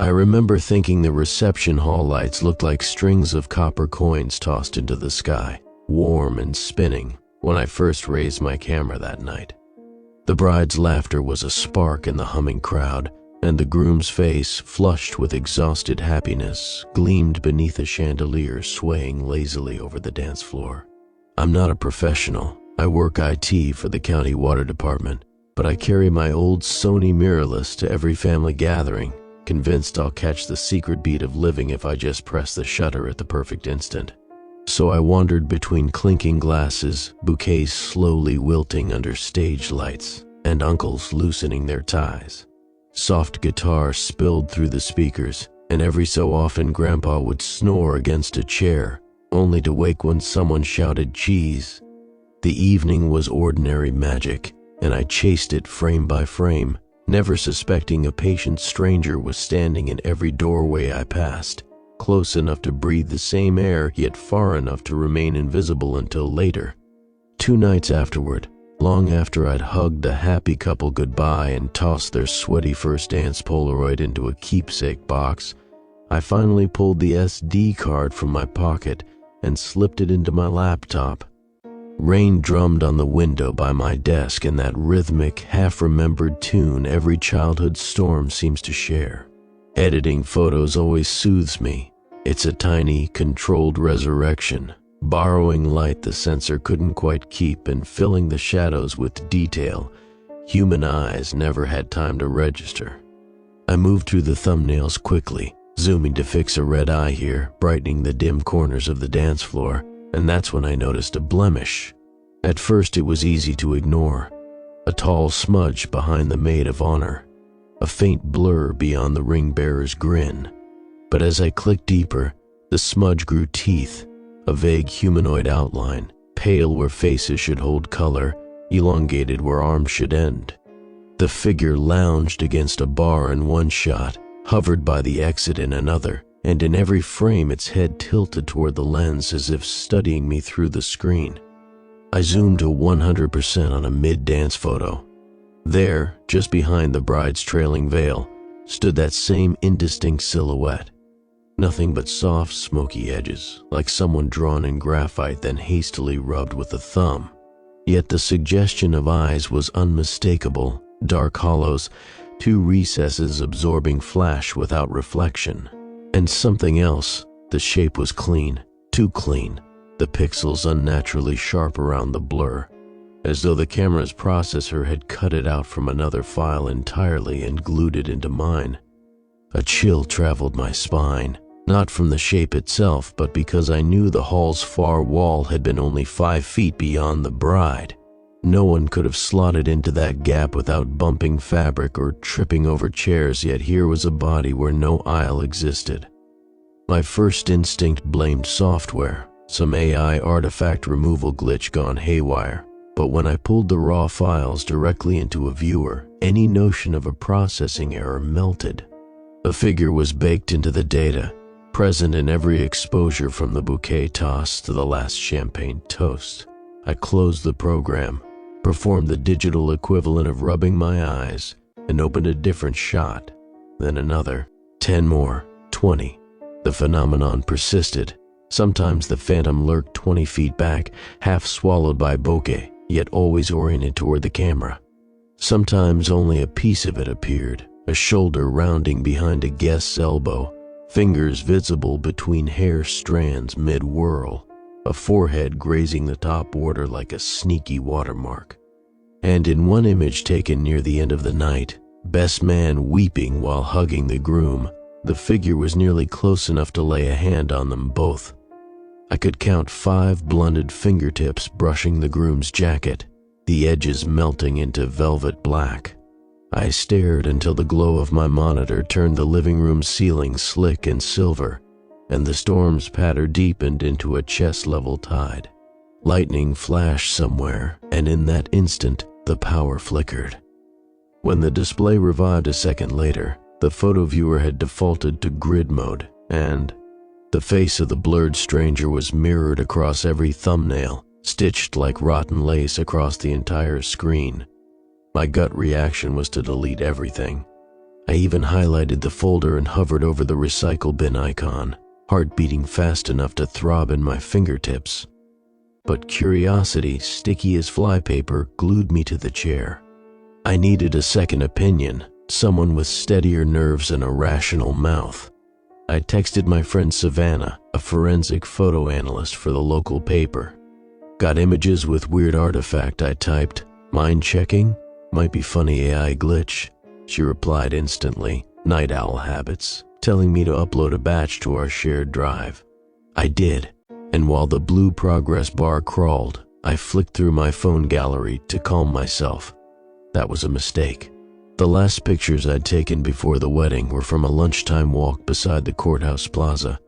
I remember thinking the reception hall lights looked like strings of copper coins tossed into the sky, warm and spinning, when I first raised my camera that night. The bride's laughter was a spark in the humming crowd, and the groom's face, flushed with exhausted happiness, gleamed beneath a chandelier swaying lazily over the dance floor. I'm not a professional. I work IT for the county water department, but I carry my old Sony mirrorless to every family gathering, convinced I'll catch the secret beat of living if I just press the shutter at the perfect instant. So I wandered between clinking glasses, bouquets slowly wilting under stage lights, and uncles loosening their ties. Soft guitar spilled through the speakers, and every so often Grandpa would snore against a chair, only to wake when someone shouted cheese. The evening was ordinary magic, and I chased it frame by frame, never suspecting a patient stranger was standing in every doorway I passed, close enough to breathe the same air, yet far enough to remain invisible until later. 2 nights afterward, long after I'd hugged the happy couple goodbye and tossed their sweaty first dance Polaroid into a keepsake box, I finally pulled the SD card from my pocket and slipped it into my laptop. Rain drummed on the window by my desk in that rhythmic, half-remembered tune every childhood storm seems to share. Editing photos always soothes me. It's a tiny, controlled resurrection, borrowing light the sensor couldn't quite keep and filling the shadows with detail human eyes never had time to register. I moved through the thumbnails quickly, zooming to fix a red eye here, brightening the dim corners of the dance floor, and that's when I noticed a blemish. At first it was easy to ignore. A tall smudge behind the maid of honor, a faint blur beyond the ring bearer's grin. But as I clicked deeper, the smudge grew teeth, a vague humanoid outline, pale where faces should hold color, elongated where arms should end. The figure lounged against a bar in one shot, hovered by the exit in another, and in every frame its head tilted toward the lens as if studying me through the screen. I zoomed to 100% on a mid-dance photo. There, just behind the bride's trailing veil, stood that same indistinct silhouette. Nothing but soft, smoky edges, like someone drawn in graphite then hastily rubbed with a thumb. Yet the suggestion of eyes was unmistakable, dark hollows, 2 recesses absorbing flash without reflection. And something else, the shape was clean, too clean, the pixels unnaturally sharp around the blur, as though the camera's processor had cut it out from another file entirely and glued it into mine. A chill traveled my spine, not from the shape itself, but because I knew the hall's far wall had been only 5 feet beyond the bride. No one could have slotted into that gap without bumping fabric or tripping over chairs, yet here was a body where no aisle existed. My first instinct blamed software, some AI artifact removal glitch gone haywire, but when I pulled the raw files directly into a viewer, any notion of a processing error melted. A figure was baked into the data, present in every exposure from the bouquet toss to the last champagne toast. I closed the program, performed the digital equivalent of rubbing my eyes, and opened a different shot, then another, 10 more, 20. The phenomenon persisted. Sometimes the phantom lurked 20 feet back, half swallowed by bokeh, yet always oriented toward the camera. Sometimes only a piece of it appeared, a shoulder rounding behind a guest's elbow, fingers visible between hair strands mid-whirl, a forehead grazing the top border like a sneaky watermark. And in one image taken near the end of the night, best man weeping while hugging the groom, the figure was nearly close enough to lay a hand on them both. I could count 5 blunted fingertips brushing the groom's jacket, the edges melting into velvet black. I stared until the glow of my monitor turned the living room ceiling slick and silver, and the storm's patter deepened into a chest-level tide. Lightning flashed somewhere, and in that instant, the power flickered. When the display revived a second later, the photo viewer had defaulted to grid mode, and the face of the blurred stranger was mirrored across every thumbnail, stitched like rotten lace across the entire screen. My gut reaction was to delete everything. I even highlighted the folder and hovered over the recycle bin icon, heart beating fast enough to throb in my fingertips. But curiosity, sticky as flypaper, glued me to the chair. I needed a second opinion, someone with steadier nerves and a rational mouth. I texted my friend Savannah, a forensic photo analyst for the local paper. Got images with weird artifact, I typed. Mind checking? Might be funny AI glitch. She replied instantly, night owl habits, telling me to upload a batch to our shared drive. I did, and while the blue progress bar crawled, I flicked through my phone gallery to calm myself. That was a mistake. The last pictures I'd taken before the wedding were from a lunchtime walk beside the courthouse plaza.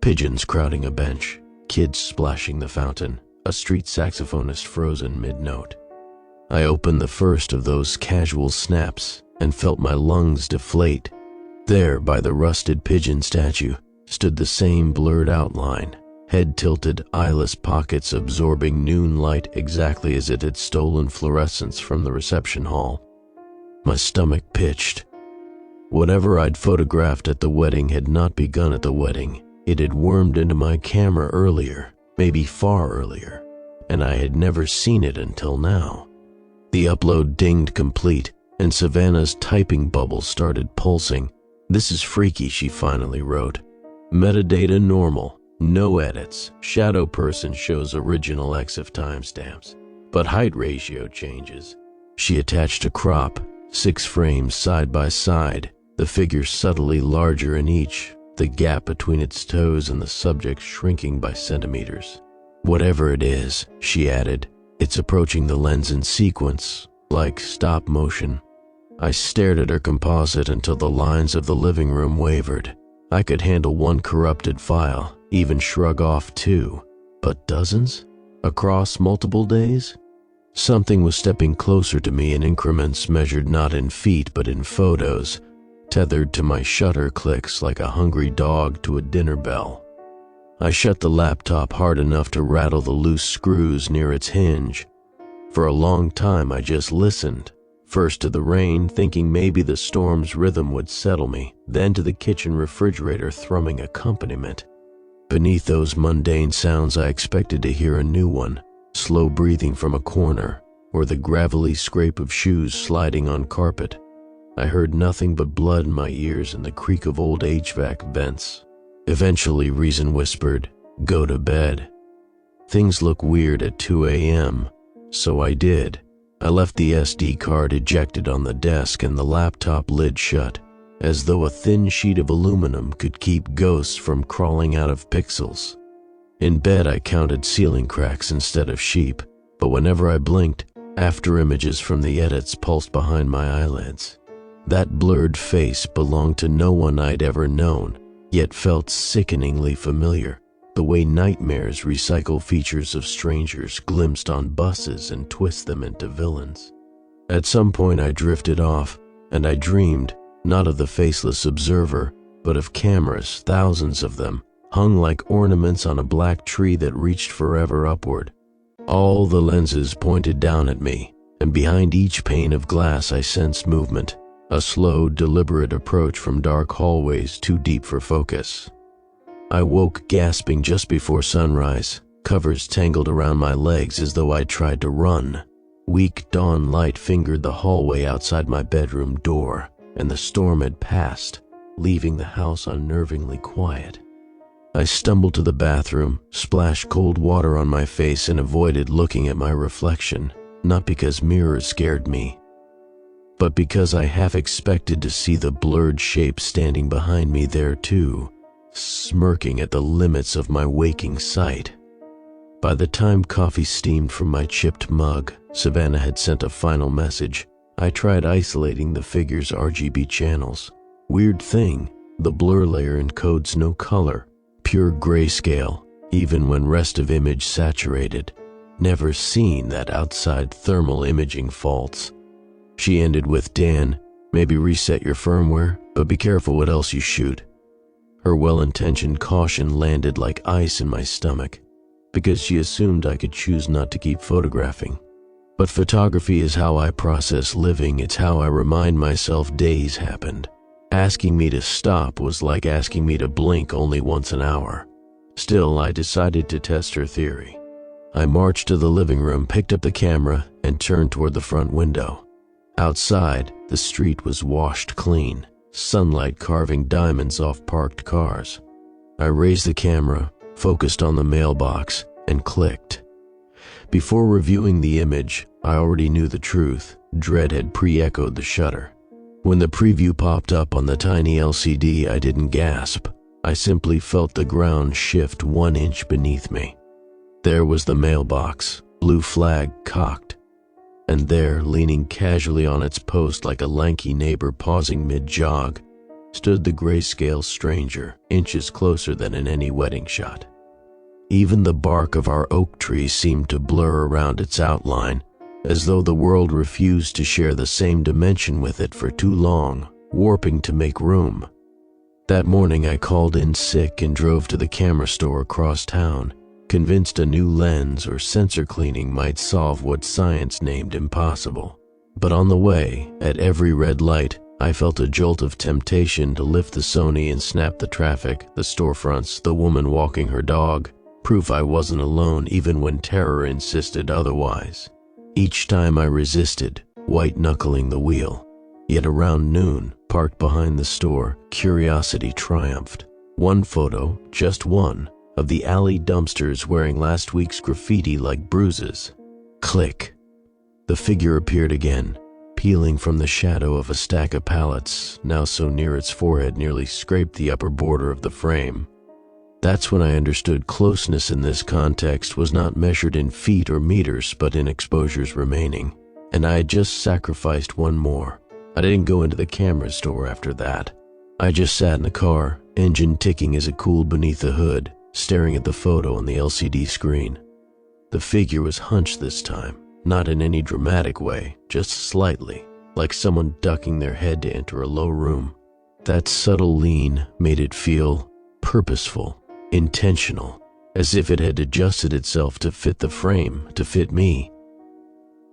Pigeons crowding a bench, kids splashing the fountain, a street saxophonist frozen mid-note. I opened the first of those casual snaps and felt my lungs deflate. There, by the rusted pigeon statue, stood the same blurred outline, head tilted, eyeless pockets absorbing noon light exactly as it had stolen fluorescence from the reception hall. My stomach pitched. Whatever I'd photographed at the wedding had not begun at the wedding. It had wormed into my camera earlier, maybe far earlier, and I had never seen it until now. The upload dinged complete, and Savannah's typing bubble started pulsing. "This is freaky," she finally wrote. "Metadata normal, no edits. Shadow person shows original EXIF timestamps, but height ratio changes." She attached a crop, 6 frames side by side, the figure subtly larger in each, the gap between its toes and the subject shrinking by centimeters. "Whatever it is," she added, "it's approaching the lens in sequence, like stop motion." I stared at her composite until the lines of the living room wavered. I could handle one corrupted file, even shrug off 2, but dozens? Across multiple days? Something was stepping closer to me in increments measured not in feet but in photos, tethered to my shutter clicks like a hungry dog to a dinner bell. I shut the laptop hard enough to rattle the loose screws near its hinge. For a long time I just listened, first to the rain, thinking maybe the storm's rhythm would settle me, then to the kitchen refrigerator thrumming accompaniment. Beneath those mundane sounds I expected to hear a new one, slow breathing from a corner, or the gravelly scrape of shoes sliding on carpet. I heard nothing but blood in my ears and the creak of old HVAC vents. Eventually reason whispered, "Go to bed." Things look weird at 2 a.m., so I did. I left the SD card ejected on the desk and the laptop lid shut, as though a thin sheet of aluminum could keep ghosts from crawling out of pixels. In bed I counted ceiling cracks instead of sheep, but whenever I blinked, after images from the edits pulsed behind my eyelids. That blurred face belonged to no one I'd ever known, yet felt sickeningly familiar, the way nightmares recycle features of strangers glimpsed on buses and twist them into villains. At some point I drifted off, and I dreamed, not of the faceless observer, but of cameras, thousands of them, hung like ornaments on a black tree that reached forever upward. All the lenses pointed down at me, and behind each pane of glass I sensed movement, a slow, deliberate approach from dark hallways too deep for focus. I woke gasping just before sunrise, covers tangled around my legs as though I tried to run. Weak dawn light fingered the hallway outside my bedroom door, and the storm had passed, leaving the house unnervingly quiet. I stumbled to the bathroom, splashed cold water on my face, and avoided looking at my reflection, not because mirrors scared me, but because I half expected to see the blurred shape standing behind me there too, smirking at the limits of my waking sight. By the time coffee steamed from my chipped mug, Savannah had sent a final message. I tried isolating the figure's RGB channels. Weird thing, the blur layer encodes no color, pure grayscale, even when rest of image saturated. Never seen that outside thermal imaging faults. She ended with, "Dan, maybe reset your firmware, but be careful what else you shoot." Her well-intentioned caution landed like ice in my stomach, because she assumed I could choose not to keep photographing. But photography is how I process living, it's how I remind myself days happened, Asking me to stop was like asking me to blink only once an hour. Still, I decided to test her theory. I marched to the living room, picked up the camera, and turned toward the front window. Outside, the street was washed clean, sunlight carving diamonds off parked cars. I raised the camera, focused on the mailbox, and clicked. Before reviewing the image, I already knew the truth. Dread had pre-echoed the shutter. When the preview popped up on the tiny LCD, I didn't gasp. I simply felt the ground shift 1 inch beneath me. There was the mailbox, blue flag cocked. And there, leaning casually on its post like a lanky neighbor pausing mid-jog, stood the grayscale stranger, inches closer than in any wedding shot. Even the bark of our oak tree seemed to blur around its outline, as though the world refused to share the same dimension with it for too long, warping to make room. That morning I called in sick and drove to the camera store across town, convinced a new lens or sensor cleaning might solve what science named impossible. But on the way, at every red light, I felt a jolt of temptation to lift the Sony and snap the traffic, the storefronts, the woman walking her dog, proof I wasn't alone even when terror insisted otherwise. Each time I resisted, white-knuckling the wheel. Yet around noon, parked behind the store, curiosity triumphed. One photo, just one, of the alley dumpsters wearing last week's graffiti like bruises. Click. The figure appeared again, peeling from the shadow of a stack of pallets, now so near its forehead nearly scraped the upper border of the frame. That's when I understood closeness in this context was not measured in feet or meters, but in exposures remaining. And I had just sacrificed one more. I didn't go into the camera store after that. I just sat in the car, engine ticking as it cooled beneath the hood, staring at the photo on the LCD screen. The figure was hunched this time, not in any dramatic way, just slightly, like someone ducking their head to enter a low room. That subtle lean made it feel purposeful, intentional, as if it had adjusted itself to fit the frame, to fit me.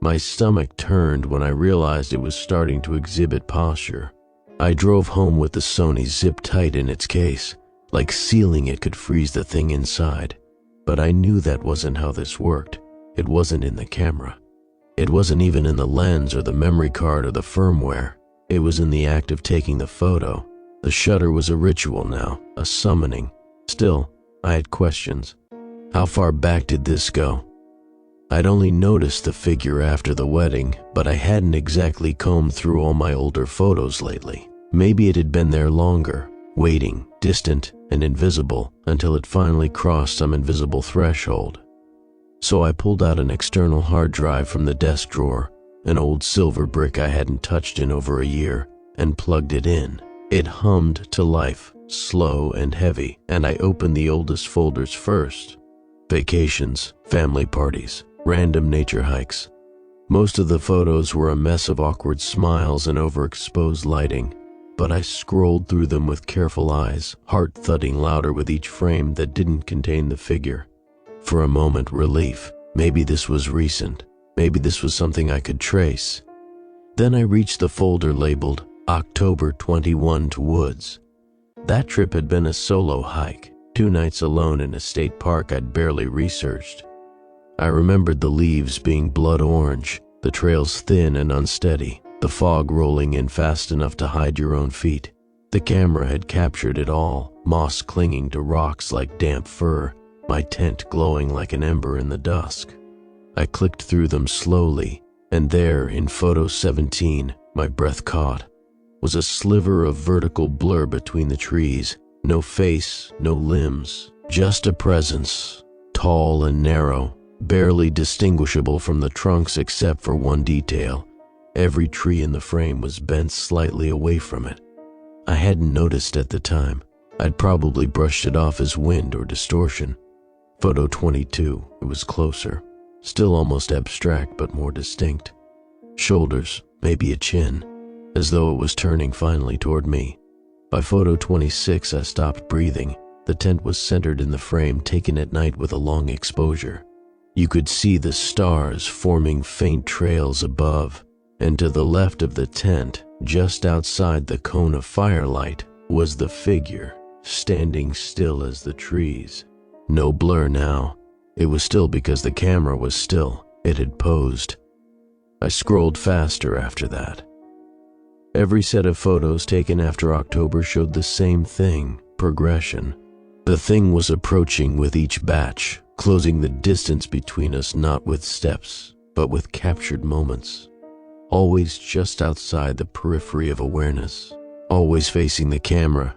My stomach turned when I realized it was starting to exhibit posture. I drove home with the Sony zipped tight in its case, like sealing it could freeze the thing inside. But I knew that wasn't how this worked. It wasn't in the camera. It wasn't even in the lens or the memory card or the firmware. It was in the act of taking the photo. The shutter was a ritual now, a summoning. Still, I had questions. How far back did this go? I'd only noticed the figure after the wedding, but I hadn't exactly combed through all my older photos lately. Maybe it had been there longer, waiting, distant and invisible, until it finally crossed some invisible threshold. So I pulled out an external hard drive from the desk drawer, an old silver brick I hadn't touched in over a year, and plugged it in. It hummed to life, slow and heavy, and I opened the oldest folders first. Vacations, family parties, random nature hikes. Most of the photos were a mess of awkward smiles and overexposed lighting, but I scrolled through them with careful eyes, heart thudding louder with each frame that didn't contain the figure. For a moment, relief. Maybe this was recent. Maybe this was something I could trace. Then I reached the folder labeled October 21 to Woods. That trip had been a solo hike, 2 nights alone in a state park I'd barely researched. I remembered the leaves being blood orange, the trails thin and unsteady, the fog rolling in fast enough to hide your own feet. The camera had captured it all, moss clinging to rocks like damp fur, my tent glowing like an ember in the dusk. I clicked through them slowly, and there, in photo 17, my breath caught, was a sliver of vertical blur between the trees. No face, no limbs, just a presence, tall and narrow, barely distinguishable from the trunks except for one detail. Every tree in the frame was bent slightly away from it. I hadn't noticed at the time. I'd probably brushed it off as wind or distortion. Photo 22, it was closer, still almost abstract but more distinct. Shoulders, maybe a chin, as though it was turning finally toward me. By photo 26, I stopped breathing. The tent was centered in the frame, taken at night with a long exposure. You could see the stars forming faint trails above, and to the left of the tent, Just outside the cone of firelight was the figure, standing still as the trees. No blur now. It was still because the camera was still. It had posed. I scrolled faster after that. Every set of photos taken after October showed the same thing, progression. The thing was approaching with each batch, closing the distance between us not with steps, but with captured moments. Always just outside the periphery of awareness, always facing the camera.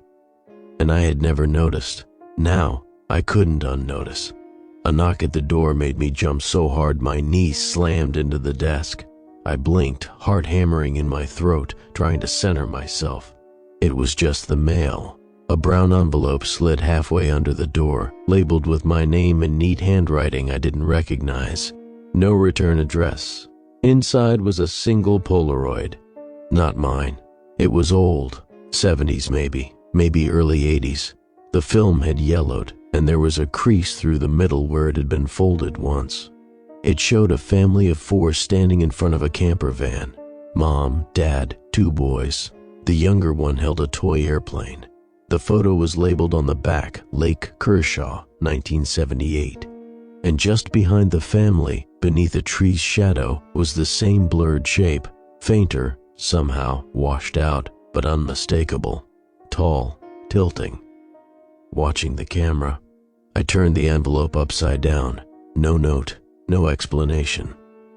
And I had never noticed. Now, I couldn't unnotice. A knock at the door made me jump so hard my knee slammed into the desk. I blinked, heart hammering in my throat, trying to center myself. It was just the mail. A brown envelope slid halfway under the door, labeled with my name in neat handwriting I didn't recognize. No return address. Inside was a single Polaroid. Not mine. It was old. 70s maybe early 80s. The film had yellowed, and there was a crease through the middle where it had been folded once. It showed a family of 4 standing in front of a camper van. Mom, Dad, 2 boys. The younger one held a toy airplane. The photo was labeled on the back, Lake Kershaw, 1978. And just behind the family, beneath a tree's shadow, was the same blurred shape, fainter, somehow washed out, but unmistakable. Tall, tilting. Watching the camera, I turned the envelope upside down. No note, no explanation.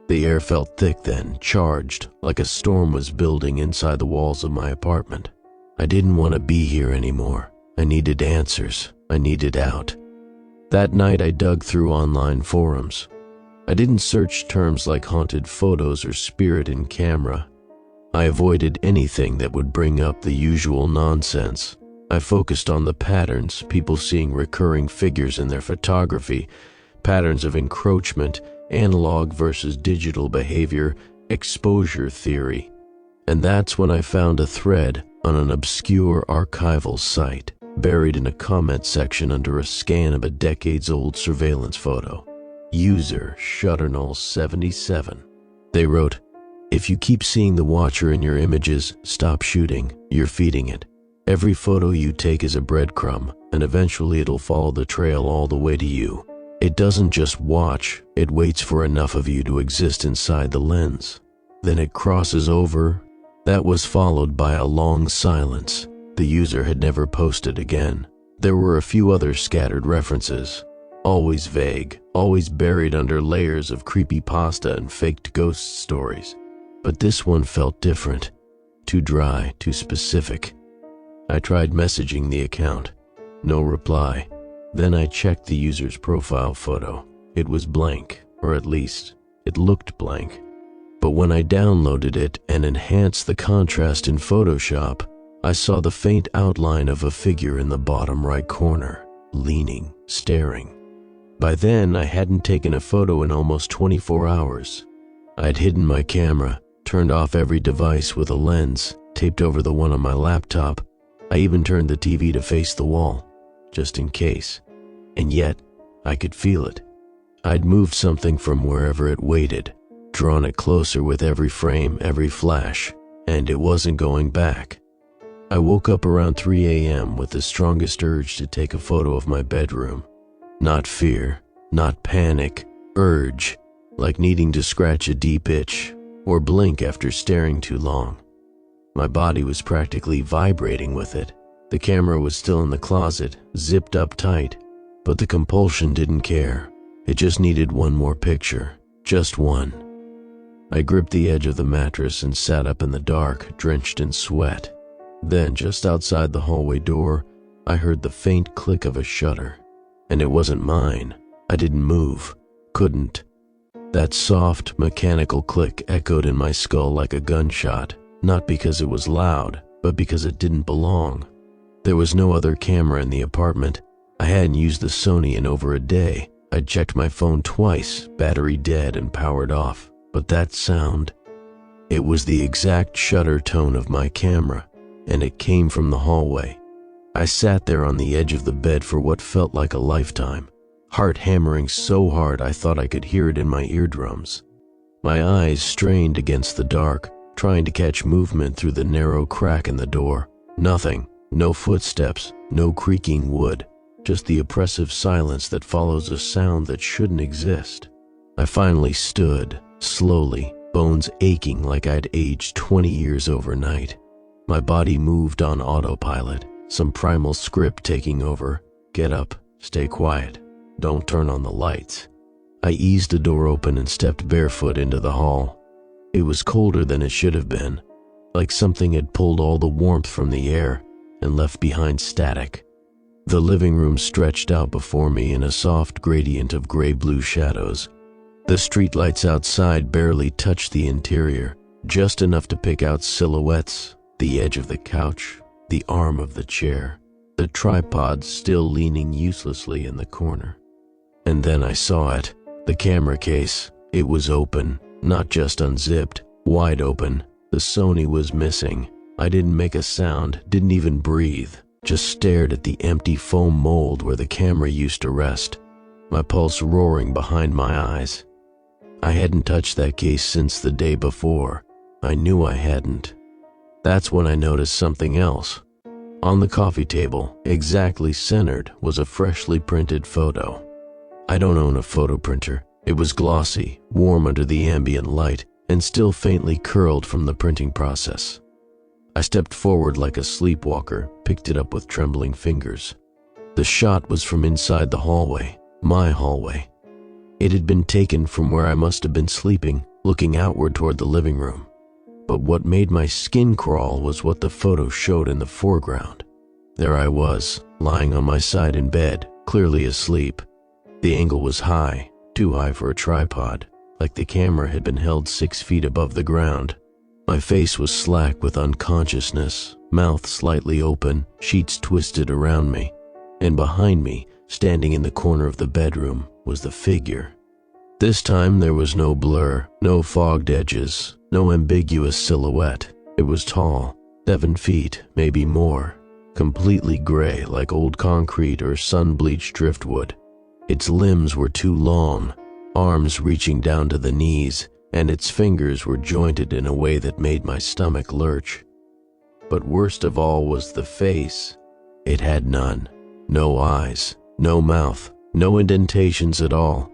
The air felt thick then, charged, like a storm was building inside the walls of my apartment. I didn't want to be here anymore. I needed answers. I needed out. That night I dug through online forums. I didn't search terms like haunted photos or spirit in camera. I avoided anything that would bring up the usual nonsense. I focused on the patterns, people seeing recurring figures in their photography, patterns of encroachment, analog versus digital behavior, exposure theory. And that's when I found a thread on an obscure archival site, buried in a comment section under a scan of a decades-old surveillance photo. User Shutternall77. They wrote, "If you keep seeing the watcher in your images, stop shooting. You're feeding it. Every photo you take is a breadcrumb, and eventually it'll follow the trail all the way to you. It doesn't just watch, it waits for enough of you to exist inside the lens. Then it crosses over." That was followed by a long silence. The user had never posted again. There were a few other scattered references. Always vague, always buried under layers of creepypasta and faked ghost stories. But this one felt different. Too dry, too specific. I tried messaging the account. No reply. Then I checked the user's profile photo. It was blank, or at least, it looked blank. But when I downloaded it and enhanced the contrast in Photoshop, I saw the faint outline of a figure in the bottom right corner, leaning, staring. By then, I hadn't taken a photo in almost 24 hours. I'd hidden my camera, turned off every device with a lens, taped over the one on my laptop. I even turned the TV to face the wall, just in case. And yet, I could feel it. I'd moved something from wherever it waited, drawn it closer with every frame, every flash, and it wasn't going back. I woke up around 3 a.m. with the strongest urge to take a photo of my bedroom. Not fear, not panic, urge, like needing to scratch a deep itch or blink after staring too long. My body was practically vibrating with it. The camera was still in the closet, zipped up tight, but the compulsion didn't care. It just needed one more picture, just one. I gripped the edge of the mattress and sat up in the dark, drenched in sweat. Then, just outside the hallway door, I heard the faint click of a shutter. And it wasn't mine. I didn't move, couldn't. That soft, mechanical click echoed in my skull like a gunshot, not because it was loud, but because it didn't belong. There was no other camera in the apartment. I hadn't used the Sony in over a day. I'd checked my phone twice, battery dead and powered off. But that sound, it was the exact shutter tone of my camera, and it came from the hallway. I sat there on the edge of the bed for what felt like a lifetime, heart hammering so hard I thought I could hear it in my eardrums. My eyes strained against the dark, trying to catch movement through the narrow crack in the door. Nothing. No footsteps, no creaking wood, just the oppressive silence that follows a sound that shouldn't exist. I finally stood, slowly, bones aching like I'd aged 20 years overnight. My body moved on autopilot, some primal script taking over. Get up, stay quiet, don't turn on the lights. I eased the door open and stepped barefoot into the hall. It was colder than it should have been, like something had pulled all the warmth from the air and left behind static. The living room stretched out before me in a soft gradient of gray-blue shadows. The streetlights outside barely touched the interior, just enough to pick out silhouettes, the edge of the couch, the arm of the chair, the tripod still leaning uselessly in the corner. And then I saw it, the camera case. It was open, not just unzipped, wide open. The Sony was missing. I didn't make a sound, didn't even breathe, just stared at the empty foam mold where the camera used to rest, my pulse roaring behind my eyes. I hadn't touched that case since the day before. I knew I hadn't. That's when I noticed something else. On the coffee table, exactly centered, was a freshly printed photo. I don't own a photo printer. It was glossy, warm under the ambient light, and still faintly curled from the printing process. I stepped forward like a sleepwalker, picked it up with trembling fingers. The shot was from inside the hallway, my hallway. It had been taken from where I must have been sleeping, looking outward toward the living room. But what made my skin crawl was what the photo showed in the foreground. There I was, lying on my side in bed, clearly asleep. The angle was high, too high for a tripod, like the camera had been held 6 feet above the ground. My face was slack with unconsciousness, mouth slightly open, sheets twisted around me. And behind me, standing in the corner of the bedroom, was the figure. This time there was no blur, no fogged edges, no ambiguous silhouette. It was tall, 7 feet, maybe more, completely gray like old concrete or sun-bleached driftwood. Its limbs were too long, arms reaching down to the knees, and its fingers were jointed in a way that made my stomach lurch. But worst of all was the face. It had none. No eyes, no mouth, no indentations at all.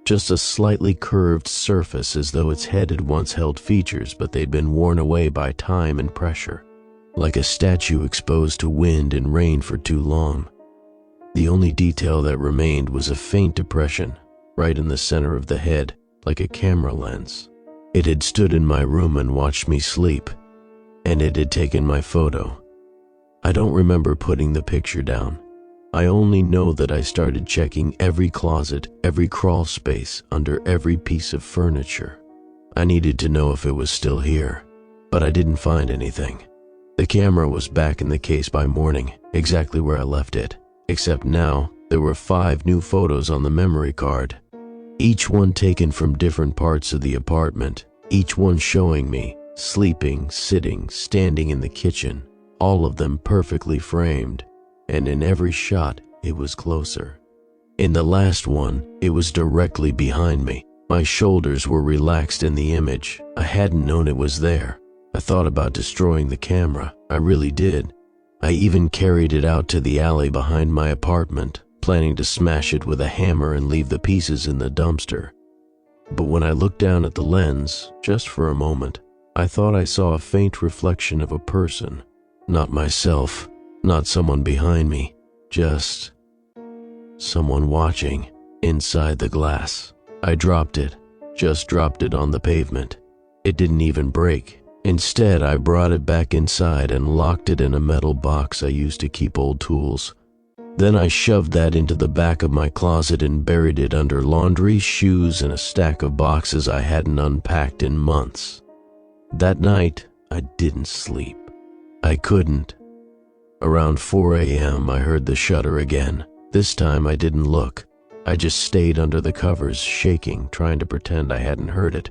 Just a slightly curved surface as though its head had once held features, but they'd been worn away by time and pressure, like a statue exposed to wind and rain for too long. The only detail that remained was a faint depression, right in the center of the head, like a camera lens. It had stood in my room and watched me sleep, and it had taken my photo. I don't remember putting the picture down. I only know that I started checking every closet, every crawl space, under every piece of furniture. I needed to know if it was still here, but I didn't find anything. The camera was back in the case by morning, exactly where I left it, except now there were 5 new photos on the memory card. Each one taken from different parts of the apartment, each one showing me, sleeping, sitting, standing in the kitchen, all of them perfectly framed, and in every shot it was closer. In the last one, it was directly behind me. My shoulders were relaxed in the image. I hadn't known it was there. I thought about destroying the camera. I really did. I even carried it out to the alley behind my apartment, planning to smash it with a hammer and leave the pieces in the dumpster. But when I looked down at the lens, just for a moment, I thought I saw a faint reflection of a person. Not myself, not someone behind me, just someone watching inside the glass. I dropped it, just dropped it on the pavement. It didn't even break. Instead, I brought it back inside and locked it in a metal box I used to keep old tools. Then I shoved that into the back of my closet and buried it under laundry, shoes, and a stack of boxes I hadn't unpacked in months. That night, I didn't sleep. I couldn't. Around 4 a.m., I heard the shutter again. This time, I didn't look. I just stayed under the covers, shaking, trying to pretend I hadn't heard it.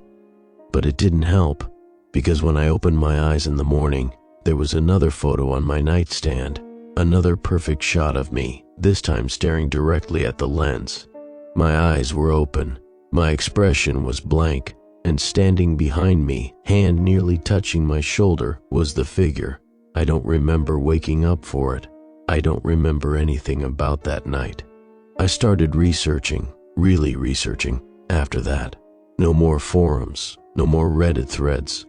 But it didn't help, because when I opened my eyes in the morning, there was another photo on my nightstand. Another perfect shot of me, this time staring directly at the lens. My eyes were open. My expression was blank, and standing behind me, hand nearly touching my shoulder, was the figure. I don't remember waking up for it. I don't remember anything about that night. I started researching, really researching, after that. No more forums, no more Reddit threads.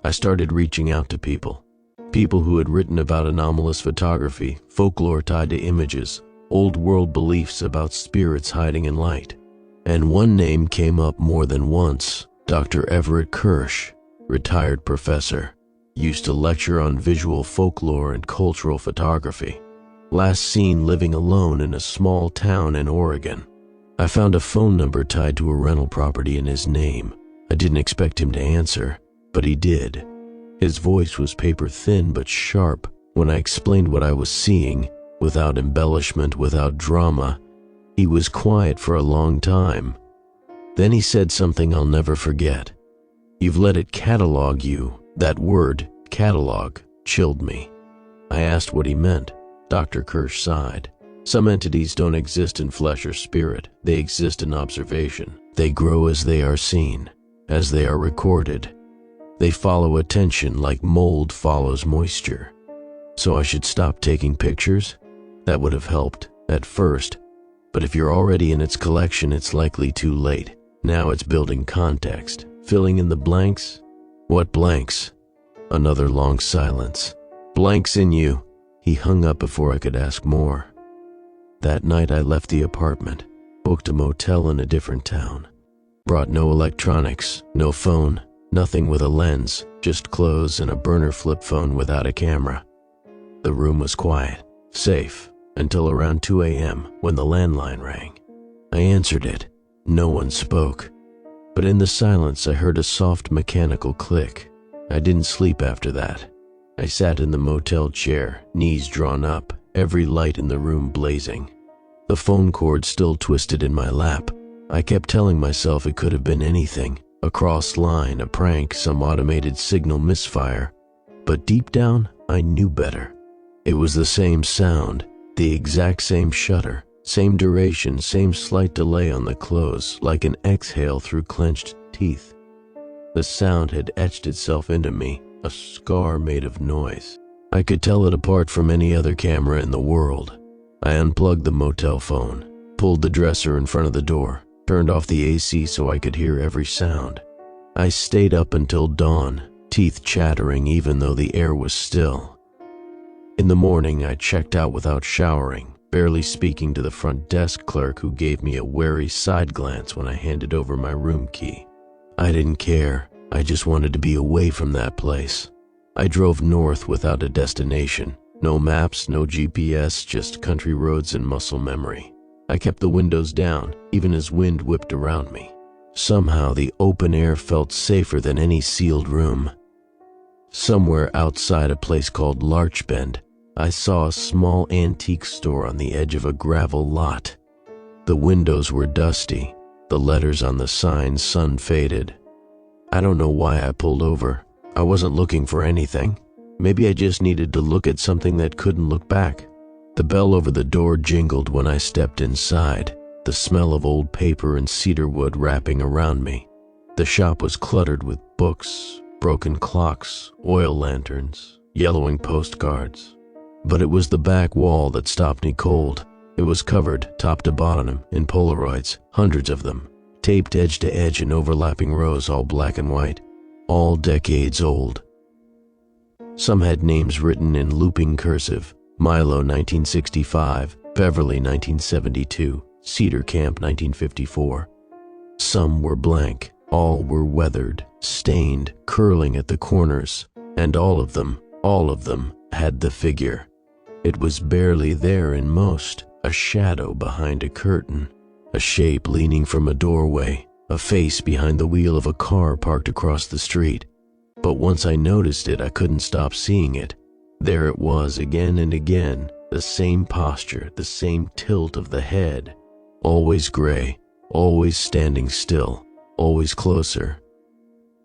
I started reaching out to people who had written about anomalous photography, folklore tied to images, old world beliefs about spirits hiding in light. And one name came up more than once: Dr. Everett Kirsch, retired professor, used to lecture on visual folklore and cultural photography. Last seen living alone in a small town in Oregon. I found a phone number tied to a rental property in his name. I didn't expect him to answer, but he did. His voice was paper thin but sharp when I explained what I was seeing, without embellishment, without drama. He was quiet for a long time. Then he said something I'll never forget. "You've let it catalog you." That word, catalog, chilled me. I asked what he meant. Dr. Kirsch sighed. "Some entities don't exist in flesh or spirit. They exist in observation. They grow as they are seen, as they are recorded. They follow attention like mold follows moisture. So I should stop taking pictures?" That would have helped, at first. But if you're already in its collection, it's likely too late. Now it's building context, filling in the blanks. What blanks? Another long silence. "Blanks in you." He hung up before I could ask more. That night I left the apartment, booked a motel in a different town. Brought no electronics, no phone, nothing with a lens, just clothes and a burner flip phone without a camera. The room was quiet, safe, until around 2 a.m. when the landline rang. I answered it. No one spoke. But in the silence I heard a soft mechanical click. I didn't sleep after that. I sat in the motel chair, knees drawn up, every light in the room blazing. The phone cord still twisted in my lap. I kept telling myself it could have been anything. A crossed line, a prank, some automated signal misfire. But deep down, I knew better. It was the same sound, the exact same shutter, same duration, same slight delay on the close, like an exhale through clenched teeth. The sound had etched itself into me, a scar made of noise. I could tell it apart from any other camera in the world. I unplugged the motel phone, pulled the dresser in front of the door, turned off the AC so I could hear every sound. I stayed up until dawn, teeth chattering even though the air was still. In the morning, I checked out without showering, barely speaking to the front desk clerk who gave me a wary side glance when I handed over my room key. I didn't care. I just wanted to be away from that place. I drove north without a destination. No maps, no GPS, just country roads and muscle memory. I kept the windows down, even as wind whipped around me. Somehow, the open air felt safer than any sealed room. Somewhere outside a place called Larchbend, I saw a small antique store on the edge of a gravel lot. The windows were dusty, the letters on the sign sun-faded. I don't know why I pulled over. I wasn't looking for anything. Maybe I just needed to look at something that couldn't look back. The bell over the door jingled when I stepped inside, the smell of old paper and cedar wood wrapping around me. The shop was cluttered with books, broken clocks, oil lanterns, yellowing postcards. But it was the back wall that stopped me cold. It was covered, top to bottom, in Polaroids, hundreds of them, taped edge to edge in overlapping rows, all black and white, all decades old. Some had names written in looping cursive: Milo 1965, Beverly 1972, Cedar Camp 1954. Some were blank, all were weathered, stained, curling at the corners, and all of them had the figure. It was barely there in most, a shadow behind a curtain, a shape leaning from a doorway, a face behind the wheel of a car parked across the street. But once I noticed it, I couldn't stop seeing it. There it was again and again, the same posture, the same tilt of the head. Always gray, always standing still, always closer.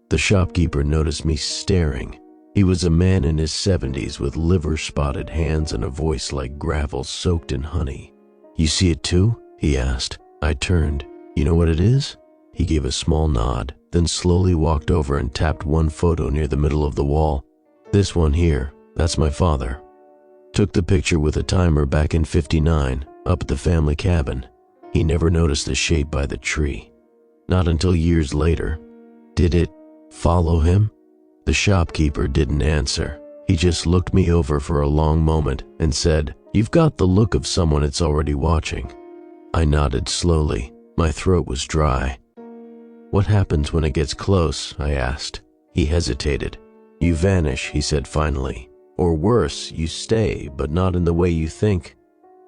The shopkeeper noticed me staring. He was a man in his 70s with liver-spotted hands and a voice like gravel soaked in honey. "You see it too?" he asked. I turned. "You know what it is?" He gave a small nod, then slowly walked over and tapped one photo near the middle of the wall. "This one here, that's my father." Took the picture with a timer back in '59, up at the family cabin. He never noticed the shape by the tree. Not until years later. Did it follow him? The shopkeeper didn't answer. He just looked me over for a long moment and said, "You've got the look of someone it's already watching." I nodded slowly. My throat was dry. "What happens when it gets close?" I asked. He hesitated. "You vanish," he said finally. "Or worse, you stay, but not in the way you think."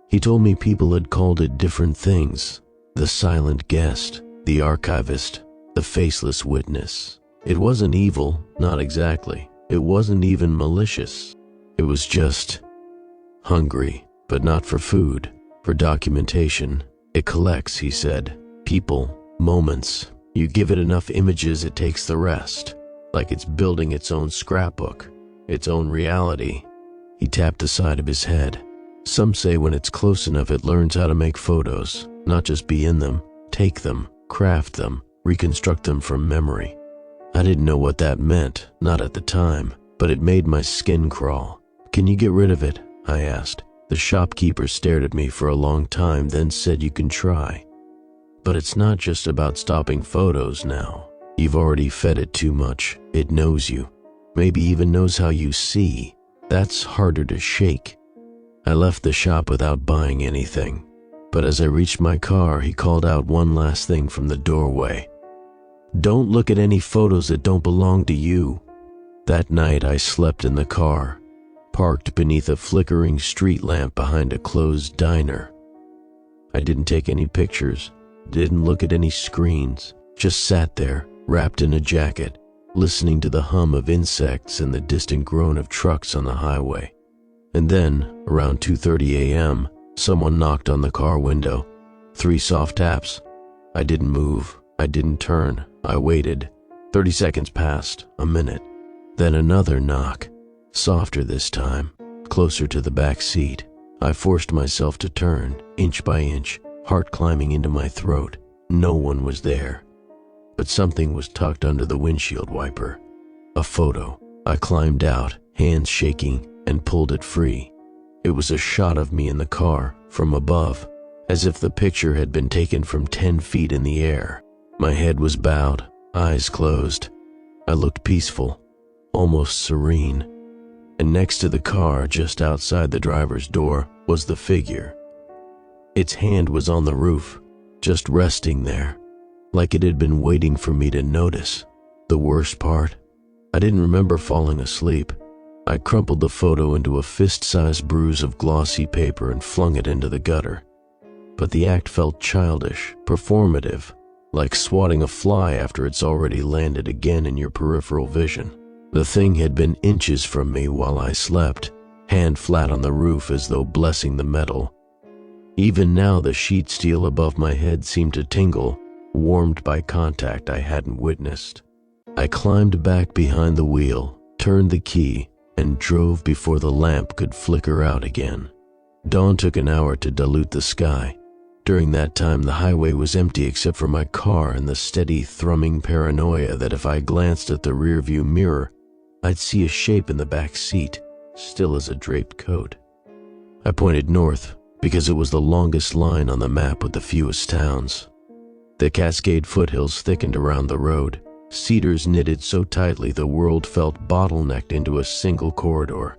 He told me people had called it different things. The silent guest, the archivist, the faceless witness. It wasn't evil, not exactly. It wasn't even malicious. It was just hungry, but not for food, for documentation. It collects, he said, people, moments. You give it enough images, it takes the rest, like it's building its own scrapbook, its own reality. He tapped the side of his head. Some say when it's close enough, it learns how to make photos, not just be in them, take them, craft them, reconstruct them from memory. I didn't know what that meant, not at the time, but it made my skin crawl. "Can you get rid of it?" I asked. The shopkeeper stared at me for a long time, then said, "You can try. But it's not just about stopping photos now. You've already fed it too much. It knows you. Maybe even knows how you see. That's harder to shake." I left the shop without buying anything, but as I reached my car, he called out one last thing from the doorway. "Don't look at any photos that don't belong to you." That night I slept in the car, parked beneath a flickering street lamp behind a closed diner. I didn't take any pictures, didn't look at any screens, just sat there, wrapped in a jacket, listening to the hum of insects and the distant groan of trucks on the highway. And then, around 2:30 a.m., someone knocked on the car window. 3 soft taps. I didn't move. I didn't turn. I waited. 30 seconds passed, a minute. Then another knock, softer this time, closer to the back seat. I forced myself to turn, inch by inch, heart climbing into my throat. No one was there. But something was tucked under the windshield wiper. A photo. I climbed out, hands shaking, and pulled it free. It was a shot of me in the car, from above, as if the picture had been taken from 10 feet in the air. My head was bowed, eyes closed. I looked peaceful, almost serene. And next to the car, just outside the driver's door, was the figure. Its hand was on the roof, just resting there, like it had been waiting for me to notice. The worst part? I didn't remember falling asleep. I crumpled the photo into a fist-sized bruise of glossy paper and flung it into the gutter. But the act felt childish, performative, like swatting a fly after it's already landed again in your peripheral vision. The thing had been inches from me while I slept, hand flat on the roof as though blessing the metal. Even now the sheet steel above my head seemed to tingle, warmed by contact I hadn't witnessed. I climbed back behind the wheel, turned the key, and drove before the lamp could flicker out again. Dawn took an hour to dilute the sky. During that time, the highway was empty except for my car and the steady thrumming paranoia that if I glanced at the rearview mirror, I'd see a shape in the back seat, still as a draped coat. I pointed north because it was the longest line on the map with the fewest towns. The Cascade foothills thickened around the road. Cedars knitted so tightly the world felt bottlenecked into a single corridor.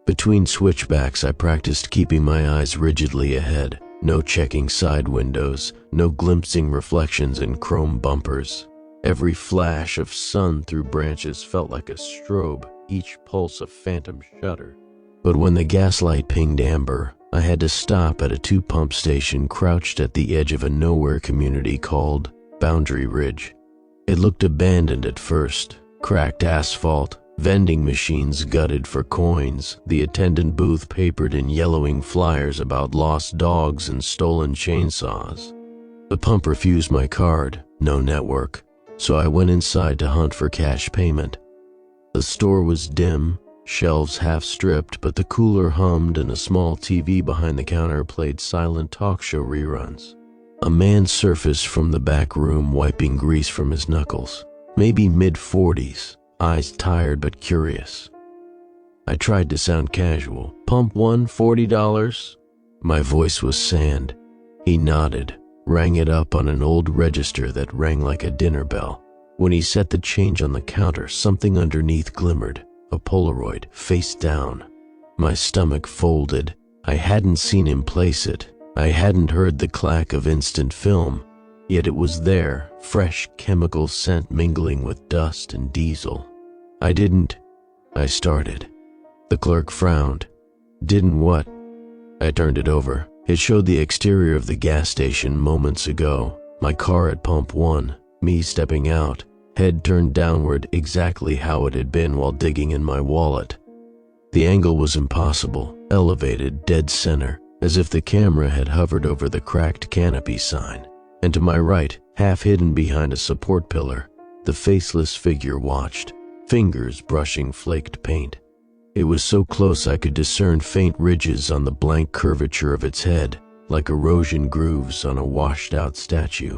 Between switchbacks, I practiced keeping my eyes rigidly ahead. No checking side windows, no glimpsing reflections in chrome bumpers. Every flash of sun through branches felt like a strobe, each pulse a phantom shudder. But when the gaslight pinged amber, I had to stop at a 2-pump station crouched at the edge of a nowhere community called Boundary Ridge. It looked abandoned at first, cracked asphalt, vending machines gutted for coins, the attendant booth papered in yellowing flyers about lost dogs and stolen chainsaws. The pump refused my card, no network, so I went inside to hunt for cash payment. The store was dim, shelves half-stripped, but the cooler hummed and a small TV behind the counter played silent talk show reruns. A man surfaced from the back room wiping grease from his knuckles. maybe mid-40s, eyes tired but curious. I tried to sound casual. Pump one, $40? My voice was sand. He nodded, rang it up on an old register that rang like a dinner bell. When he set the change on the counter, something underneath glimmered, a Polaroid, face down. My stomach folded. I hadn't seen him place it. I hadn't heard the clack of instant film. Yet it was there, fresh chemical scent mingling with dust and diesel. I started. The clerk frowned. Didn't what? I turned it over. It showed the exterior of the gas station moments ago. My car at pump 1, me stepping out, head turned downward exactly how it had been while digging in my wallet. The angle was impossible, elevated, dead center, as if the camera had hovered over the cracked canopy sign. And to my right, half hidden behind a support pillar, the faceless figure watched, fingers brushing flaked paint. It was so close I could discern faint ridges on the blank curvature of its head, like erosion grooves on a washed-out statue.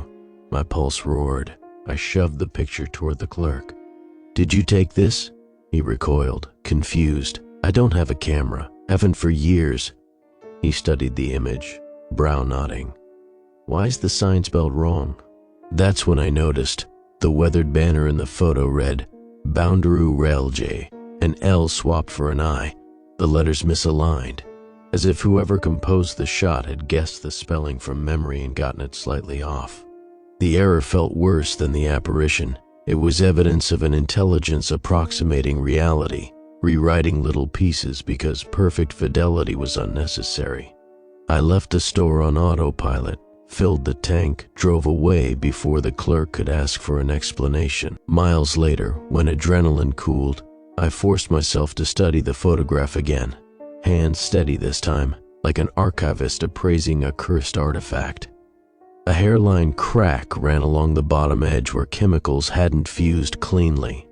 My pulse roared. I shoved the picture toward the clerk. "Did you take this?" He recoiled, confused. "I don't have a camera. Haven't for years." He studied the image, brow nodding. "Why's the sign spelled wrong?" That's when I noticed. The weathered banner in the photo read, Boundaroo Railj, an L swapped for an I, the letters misaligned, as if whoever composed the shot had guessed the spelling from memory and gotten it slightly off. The error felt worse than the apparition. It was evidence of an intelligence approximating reality, rewriting little pieces because perfect fidelity was unnecessary. I left the store on autopilot, filled the tank, drove away before the clerk could ask for an explanation. Miles later, when adrenaline cooled, I forced myself to study the photograph again, hands steady this time, like an archivist appraising a cursed artifact. A hairline crack ran along the bottom edge where chemicals hadn't fused cleanly.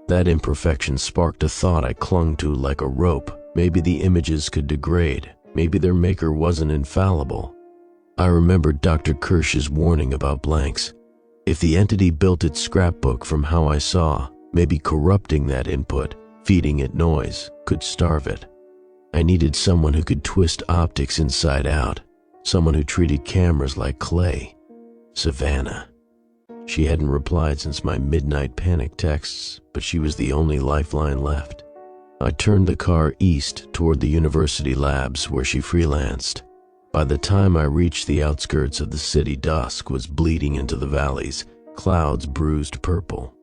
That imperfection sparked a thought I clung to like a rope. Maybe the images could degrade. Maybe their maker wasn't infallible. I remembered Dr. Kirsch's warning about blanks. If the entity built its scrapbook from how I saw, maybe corrupting that input, feeding it noise, could starve it. I needed someone who could twist optics inside out, someone who treated cameras like clay. Savannah. She hadn't replied since my midnight panic texts, but she was the only lifeline left. I turned the car east toward the university labs where she freelanced. By the time I reached the outskirts of the city, dusk was bleeding into the valleys, clouds bruised purple.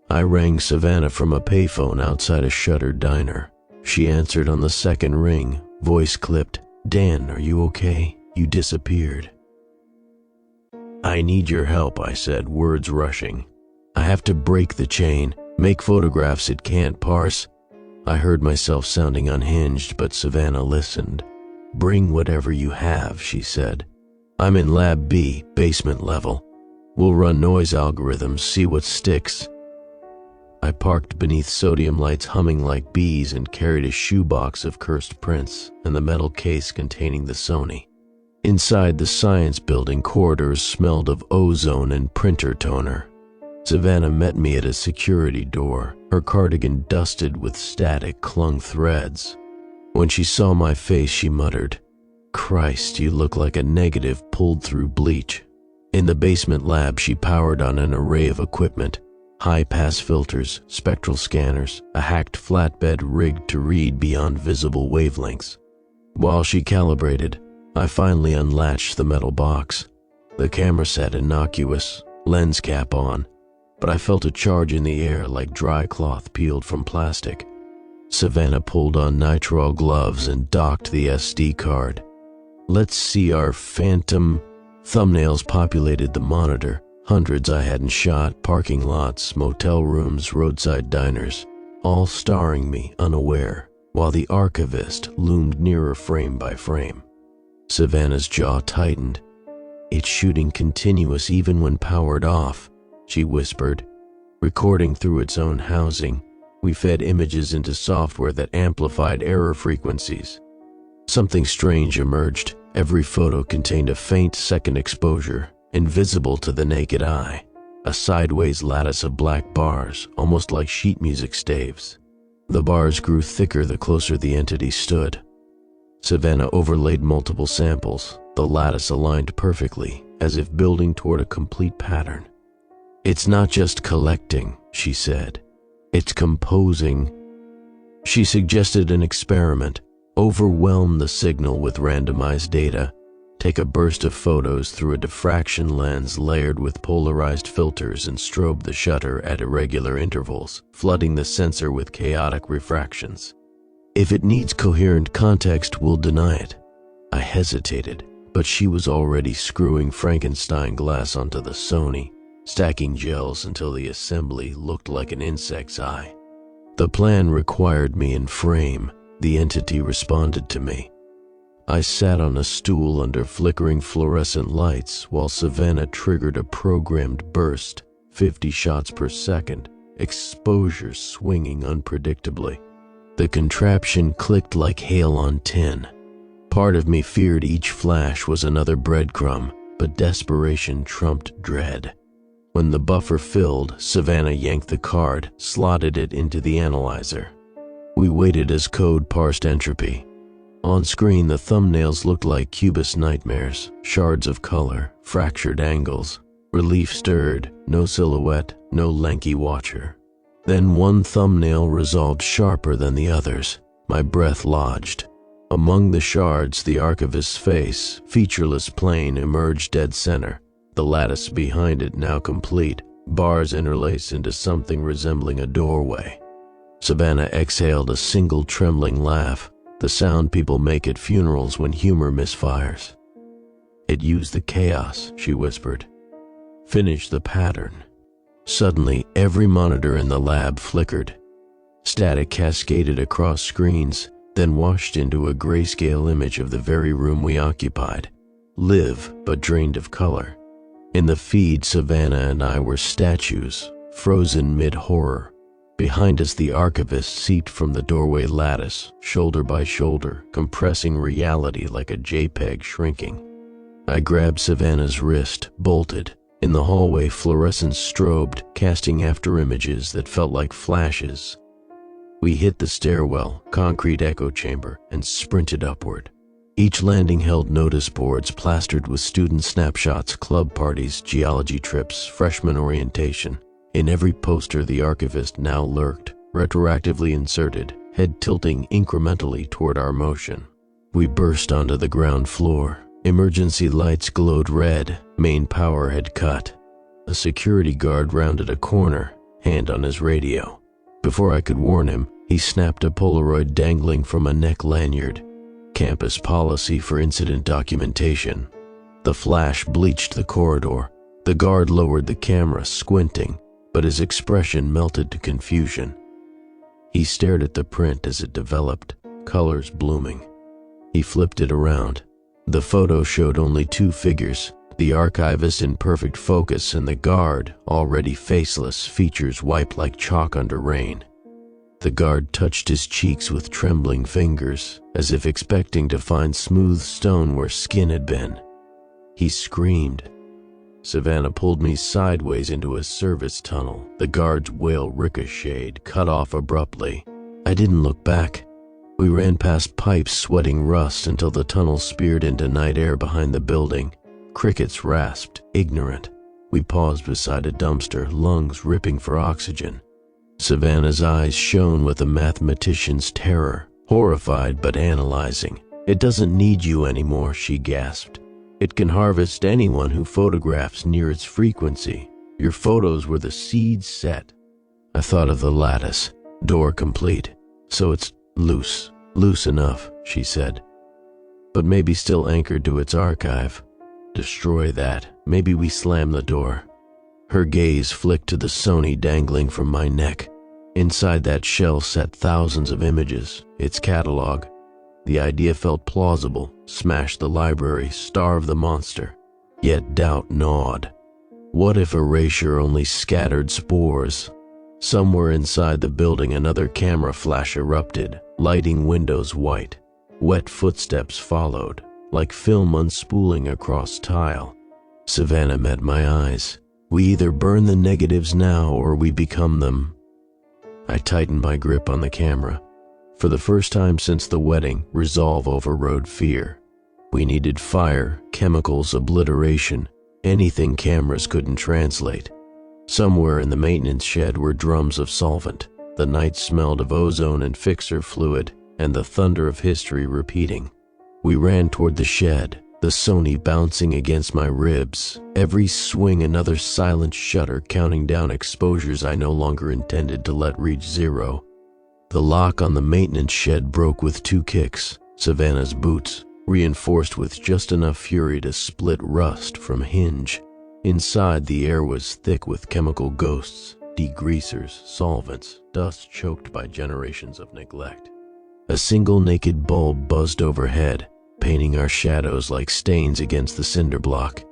I rang Savannah from a payphone outside a shuttered diner. She answered on the second ring, voice clipped. "Dan, are you okay? You disappeared." "I need your help," I said, words rushing. "I have to break the chain, make photographs it can't parse." I heard myself sounding unhinged, but Savannah listened. "Bring whatever you have," she said. "I'm in Lab B, basement level. We'll run noise algorithms, see what sticks." I parked beneath sodium lights humming like bees and carried a shoebox of cursed prints and the metal case containing the Sony. Inside the science building, corridors smelled of ozone and printer toner. Savannah met me at a security door, her cardigan dusted with static clung threads. When she saw my face, she muttered, "Christ, you look like a negative pulled through bleach." In the basement lab, she powered on an array of equipment, high-pass filters, spectral scanners, a hacked flatbed rigged to read beyond visible wavelengths. While she calibrated, I finally unlatched the metal box. The camera set innocuous, lens cap on, but I felt a charge in the air like dry cloth peeled from plastic. Savannah pulled on nitrile gloves and docked the SD card. "Let's see our phantom." Thumbnails populated the monitor, hundreds I hadn't shot, parking lots, motel rooms, roadside diners, all starring me unaware, while the archivist loomed nearer frame by frame. Savannah's jaw tightened. "It's shooting continuous even when powered off," she whispered. "Recording through its own housing. We fed images into software that amplified error frequencies." Something strange emerged. Every photo contained a faint second exposure, invisible to the naked eye. a sideways lattice of black bars, almost like sheet music staves. The bars grew thicker the closer the entity stood. Savannah overlaid multiple samples, the lattice aligned perfectly, as if building toward a complete pattern. "It's not just collecting," she said. "It's composing." She suggested an experiment. Overwhelm the signal with randomized data. Take a burst of photos through a diffraction lens layered with polarized filters and strobe the shutter at irregular intervals, flooding the sensor with chaotic refractions. "If it needs coherent context, we'll deny it." I hesitated, but she was already screwing Frankenstein glass onto the Sony, stacking gels until the assembly looked like an insect's eye. The plan required me in frame. The entity responded to me. I sat on a stool under flickering fluorescent lights while Savannah triggered a programmed burst, 50 shots per second, exposures swinging unpredictably. The contraption clicked like hail on tin. Part of me feared each flash was another breadcrumb, but desperation trumped dread. When the buffer filled, Savannah yanked the card, slotted it into the analyzer. We waited as code parsed entropy. On screen, the thumbnails looked like cubist nightmares, shards of color, fractured angles, relief stirred, no silhouette, no lanky watcher. Then one thumbnail resolved sharper than the others. My breath lodged. Among the shards, the archivist's face, featureless plain, emerged dead center. The lattice behind it now complete, bars interlaced into something resembling a doorway. Savannah exhaled a single trembling laugh, the sound people make at funerals when humor misfires. "It used the chaos," she whispered. "Finish the pattern." Suddenly, every monitor in the lab flickered. Static cascaded across screens, then washed into a grayscale image of the very room we occupied. Live, but drained of color. In the feed, Savannah and I were statues, frozen mid-horror. Behind us, the archivist seeped from the doorway lattice, shoulder by shoulder, compressing reality like a JPEG shrinking. I grabbed Savannah's wrist, bolted. In the hallway, fluorescence strobed, casting after images that felt like flashes. We hit the stairwell, concrete echo chamber, and sprinted upward. Each landing held notice boards plastered with student snapshots, club parties, geology trips, freshman orientation. In every poster, the archivist now lurked, retroactively inserted, head tilting incrementally toward our motion. We burst onto the ground floor. Emergency lights glowed red. Main power had cut. A security guard rounded a corner, hand on his radio. Before I could warn him, he snapped a Polaroid dangling from a neck lanyard. Campus policy for incident documentation. The flash bleached the corridor. The guard lowered the camera, squinting, but his expression melted to confusion. He stared at the print as it developed, colors blooming. He flipped it around. The photo showed only two figures, the archivist in perfect focus and the guard, already faceless, features wiped like chalk under rain. The guard touched his cheeks with trembling fingers, as if expecting to find smooth stone where skin had been. He screamed. Savannah pulled me sideways into a service tunnel. The guard's wail ricocheted, cut off abruptly. I didn't look back. We ran past pipes sweating rust until the tunnel speared into night air behind the building. Crickets rasped, ignorant. We paused beside a dumpster, lungs ripping for oxygen. Savannah's eyes shone with a mathematician's terror, horrified but analyzing. "It doesn't need you anymore," she gasped. "It can harvest anyone who photographs near its frequency. Your photos were the seed set." I thought of the lattice, door complete. "So it's loose enough," she said. "But maybe still anchored to its archive. Destroy that. Maybe we slam the door." Her gaze flicked to the Sony dangling from my neck. Inside that shell sat thousands of images, its catalog. The idea felt plausible. Smash the library, starve the monster. Yet doubt gnawed. What if erasure only scattered spores? Somewhere inside the building, another camera flash erupted, lighting windows white. Wet footsteps followed, like film unspooling across tile. Savannah met my eyes. We either burn the negatives now or we become them. I tightened my grip on the camera. For the first time since the wedding, resolve overrode fear. We needed fire, chemicals, obliteration, anything cameras couldn't translate. Somewhere in the maintenance shed were drums of solvent. The night smelled of ozone and fixer fluid, and the thunder of history repeating. We ran toward the shed, the Sony bouncing against my ribs, every swing another silent shutter counting down exposures I no longer intended to let reach zero. The lock on the maintenance shed broke with 2 kicks, Savannah's boots, reinforced with just enough fury to split rust from hinge. Inside, the air was thick with chemical ghosts, degreasers, solvents, dust choked by generations of neglect. A single naked bulb buzzed overhead, painting our shadows like stains against the cinder block.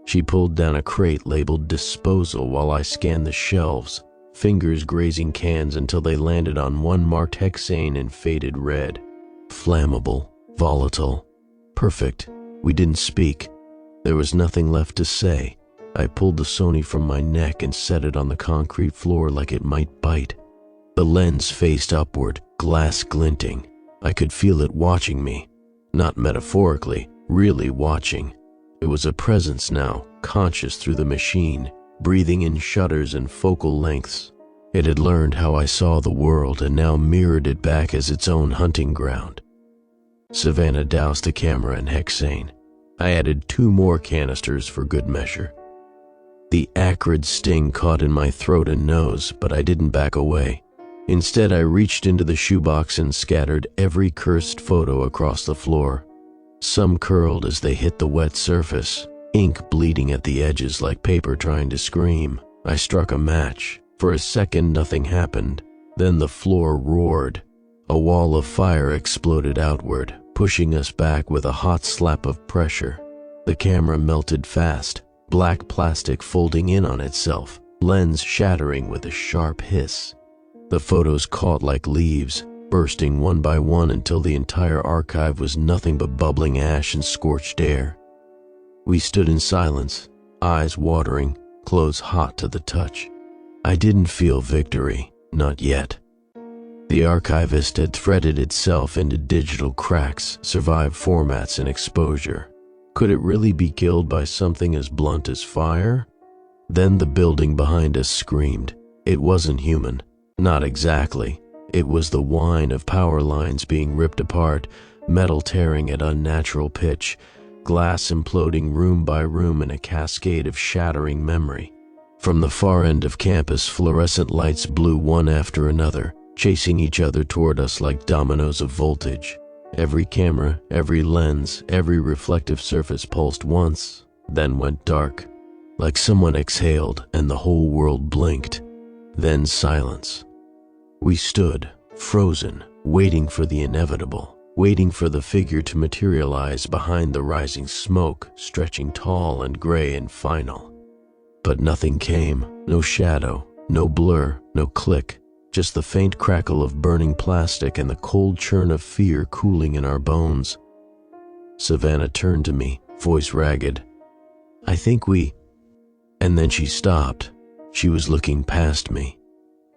She pulled down a crate labeled disposal while I scanned the shelves, fingers grazing cans until they landed on one marked hexane in faded red. Flammable, volatile, perfect. We didn't speak. There was nothing left to say. I pulled the Sony from my neck and set it on the concrete floor like it might bite. The lens faced upward, glass glinting. I could feel it watching me. Not metaphorically, really watching. It was a presence now, conscious through the machine, breathing in shutters and focal lengths. It had learned how I saw the world and now mirrored it back as its own hunting ground. Savannah doused the camera in hexane. I added 2 more canisters for good measure. The acrid sting caught in my throat and nose, but I didn't back away. Instead, I reached into the shoebox and scattered every cursed photo across the floor. Some curled as they hit the wet surface, ink bleeding at the edges like paper trying to scream. I struck a match. For a second, nothing happened. Then the floor roared. A wall of fire exploded outward, pushing us back with a hot slap of pressure. The camera melted fast, black plastic folding in on itself, lens shattering with a sharp hiss. The photos caught like leaves, bursting one by one until the entire archive was nothing but bubbling ash and scorched air. We stood in silence, eyes watering, clothes hot to the touch. I didn't feel victory, not yet. The archivist had threaded itself into digital cracks, survived formats and exposure. Could it really be killed by something as blunt as fire? Then the building behind us screamed. It wasn't human. Not exactly. It was the whine of power lines being ripped apart, metal tearing at unnatural pitch, glass imploding room by room in a cascade of shattering memory. From the far end of campus, fluorescent lights blew one after another, chasing each other toward us like dominoes of voltage. Every camera, every lens, every reflective surface pulsed once, then went dark, like someone exhaled and the whole world blinked. Then silence. We stood, frozen, waiting for the inevitable, waiting for the figure to materialize behind the rising smoke, stretching tall and gray and final. But nothing came, no shadow, no blur, no click, just the faint crackle of burning plastic and the cold churn of fear cooling in our bones. Savannah turned to me, voice ragged. "I think we—" And then she stopped. She was looking past me.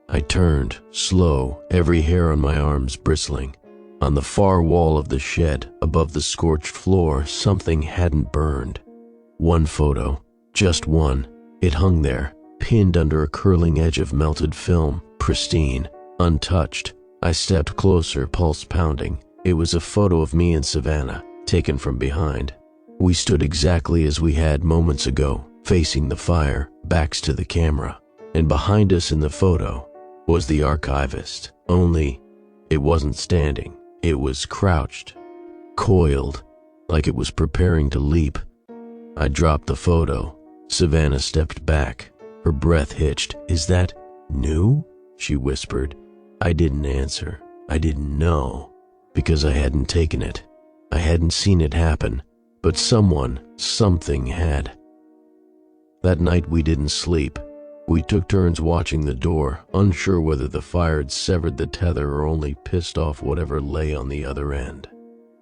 I turned, slow, every hair on my arms bristling. On the far wall of the shed, above the scorched floor, something hadn't burned. One photo, just one. It hung there, pinned under a curling edge of melted film, pristine, untouched. I stepped closer, pulse pounding. It was a photo of me and Savannah, taken from behind. We stood exactly as we had moments ago, facing the fire, backs to the camera. And behind us in the photo was the archivist, only it wasn't standing. It was crouched, coiled, like it was preparing to leap. I dropped the photo. Savannah stepped back. Her breath hitched. "Is that new?" she whispered. I didn't answer. I didn't know, because I hadn't taken it. I hadn't seen it happen, but something had. That night we didn't sleep. We took turns watching the door, unsure whether the fire had severed the tether or only pissed off whatever lay on the other end.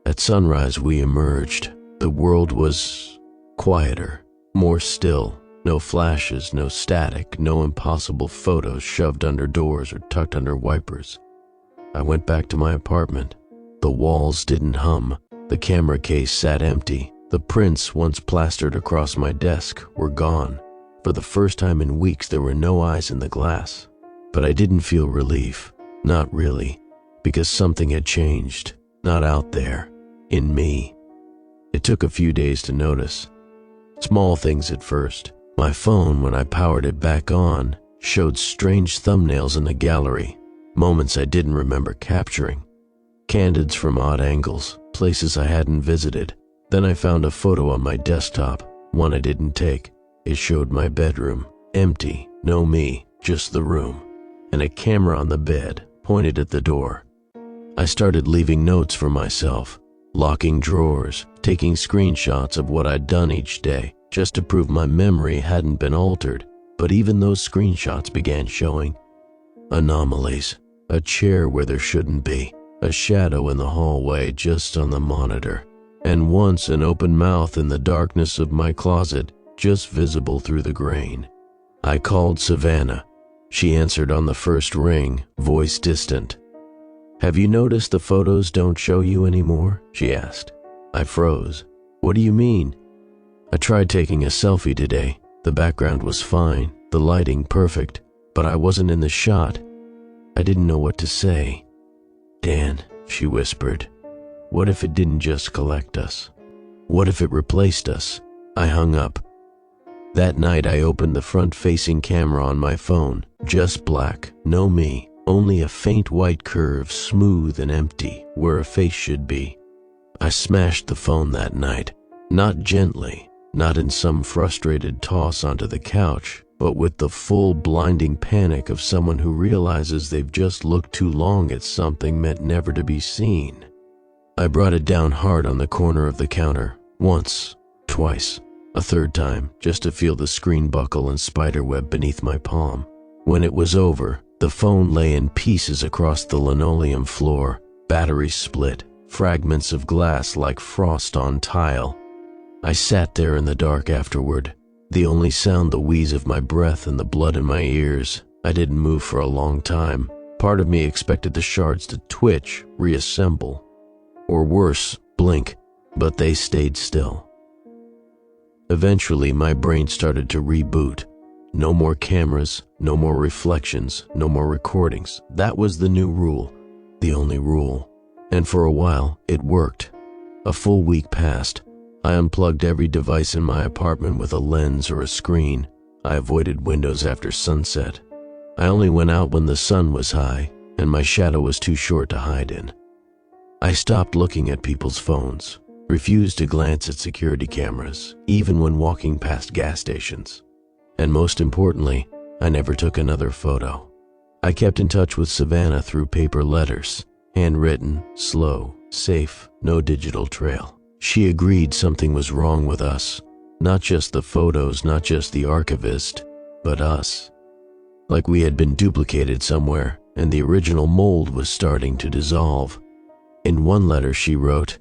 At sunrise we emerged. The world was quieter, more still, No flashes, no static, no impossible photos shoved under doors or tucked under wipers. I went back to my apartment. The walls didn't hum. The camera case sat empty. The prints, once plastered across my desk, were gone. For the first time in weeks, there were no eyes in the glass. But I didn't feel relief. Not really. Because something had changed. Not out there. In me. It took a few days to notice. Small things at first. My phone, when I powered it back on, showed strange thumbnails in the gallery. Moments I didn't remember capturing. Candids from odd angles. Places I hadn't visited. Then I found a photo on my desktop. One I didn't take. It showed my bedroom. Empty. No me. Just the room. And a camera on the bed, pointed at the door. I started leaving notes for myself. Locking drawers. Taking screenshots of what I'd done each day, just to prove my memory hadn't been altered. But even those screenshots began showing anomalies. A chair where there shouldn't be. A shadow in the hallway just on the monitor. And once an open mouth in the darkness of my closet, just visible through the grain. I called Savannah. She answered on the first ring, voice distant. "Have you noticed the photos don't show you anymore?" she asked. I froze. "What do you mean?" "I tried taking a selfie today. The background was fine, the lighting perfect, but I wasn't in the shot. I didn't know what to say." "Dan," she whispered, "what if it didn't just collect us? What if it replaced us?" I hung up. That night I opened the front-facing camera on my phone, just black, no me, only a faint white curve, smooth and empty, where a face should be. I smashed the phone that night, not gently, not in some frustrated toss onto the couch, but with the full blinding panic of someone who realizes they've just looked too long at something meant never to be seen. I brought it down hard on the corner of the counter, once, twice, a third time, just to feel the screen buckle and spiderweb beneath my palm. When it was over, the phone lay in pieces across the linoleum floor, battery split, fragments of glass like frost on tile. I sat there in the dark afterward, the only sound the wheeze of my breath and the blood in my ears. I didn't move for a long time. Part of me expected the shards to twitch, reassemble, or worse, blink, but they stayed still. Eventually, my brain started to reboot. No more cameras, no more reflections, no more recordings. That was the new rule, the only rule. And for a while, it worked. A full week passed. I unplugged every device in my apartment with a lens or a screen. I avoided windows after sunset. I only went out when the sun was high, and my shadow was too short to hide in. I stopped looking at people's phones, refused to glance at security cameras, even when walking past gas stations. And most importantly, I never took another photo. I kept in touch with Savannah through paper letters, handwritten, slow, safe, no digital trail. She agreed something was wrong with us. Not just the photos, not just the archivist, but us. Like we had been duplicated somewhere, and the original mold was starting to dissolve. In one letter she wrote,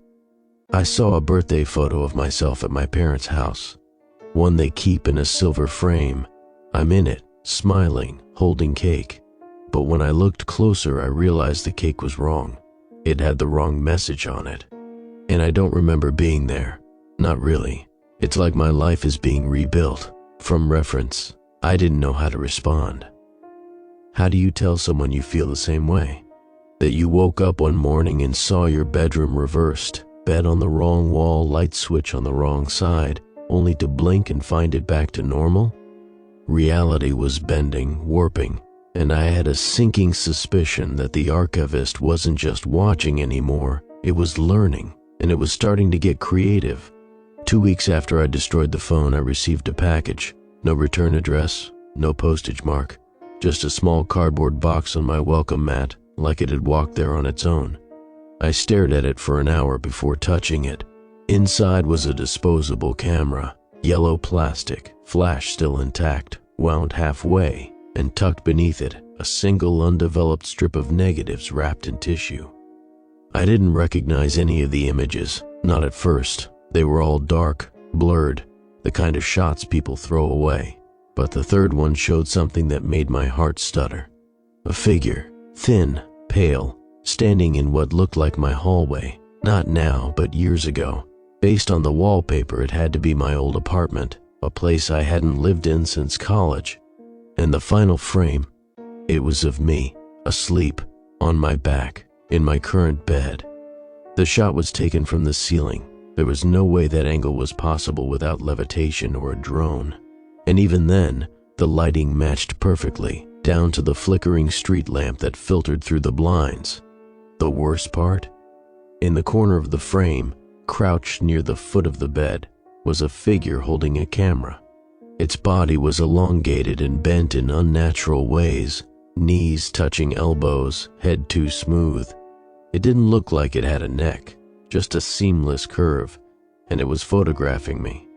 "I saw a birthday photo of myself at my parents' house. One they keep in a silver frame. I'm in it, smiling, holding cake. But when I looked closer, I realized the cake was wrong. It had the wrong message on it. And I don't remember being there. Not really. It's like my life is being rebuilt. From reference, I didn't know how to respond." How do you tell someone you feel the same way? That you woke up one morning and saw your bedroom reversed, bed on the wrong wall, light switch on the wrong side, only to blink and find it back to normal? Reality was bending, warping, and I had a sinking suspicion that the archivist wasn't just watching anymore, it was learning, and it was starting to get creative. 2 weeks after I destroyed the phone, I received a package. No return address, no postage mark, just a small cardboard box on my welcome mat, like it had walked there on its own. I stared at it for an hour before touching it. Inside was a disposable camera, yellow plastic, flash still intact, wound halfway, and tucked beneath it, a single undeveloped strip of negatives wrapped in tissue. I didn't recognize any of the images, not at first. They were all dark, blurred, the kind of shots people throw away. But the third one showed something that made my heart stutter. A figure, thin, pale, standing in what looked like my hallway. Not now, but years ago. Based on the wallpaper, it had to be my old apartment, a place I hadn't lived in since college. And the final frame, it was of me, asleep, on my back, in my current bed. The shot was taken from the ceiling. There was no way that angle was possible without levitation or a drone. And even then, the lighting matched perfectly, down to the flickering street lamp that filtered through the blinds. The worst part? In the corner of the frame, crouched near the foot of the bed, was a figure holding a camera. Its body was elongated and bent in unnatural ways, knees touching elbows, head too smooth. It didn't look like it had a neck, just a seamless curve, and it was photographing me.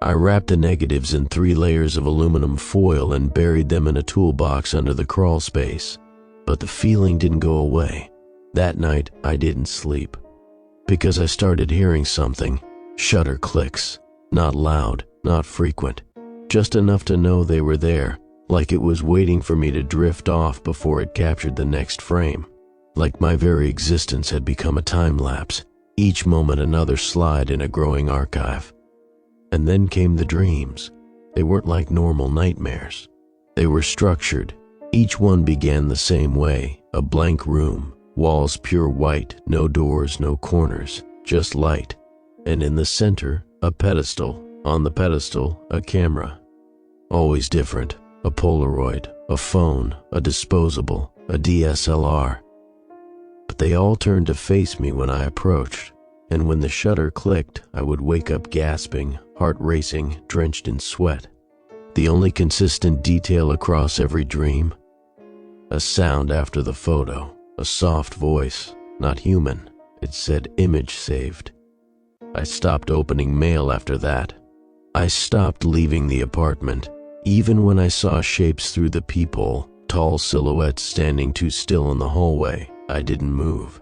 I wrapped the negatives in 3 layers of aluminum foil and buried them in a toolbox under the crawl space. But the feeling didn't go away. That night, I didn't sleep. Because I started hearing something. Shutter clicks. Not loud, not frequent. Just enough to know they were there, like it was waiting for me to drift off before it captured the next frame. Like my very existence had become a time lapse, each moment another slide in a growing archive. And then came the dreams. They weren't like normal nightmares. They were structured. Each one began the same way, a blank room, walls pure white, no doors, no corners, just light. And in the center, a pedestal. On the pedestal, a camera. Always different. A Polaroid, a phone, a disposable, a DSLR. But they all turned to face me when I approached, and when the shutter clicked, I would wake up gasping, heart racing, drenched in sweat. The only consistent detail across every dream? A sound after the photo, a soft voice, not human. It said image saved. I stopped opening mail after that. I stopped leaving the apartment. Even when I saw shapes through the peephole, tall silhouettes standing too still in the hallway, I didn't move.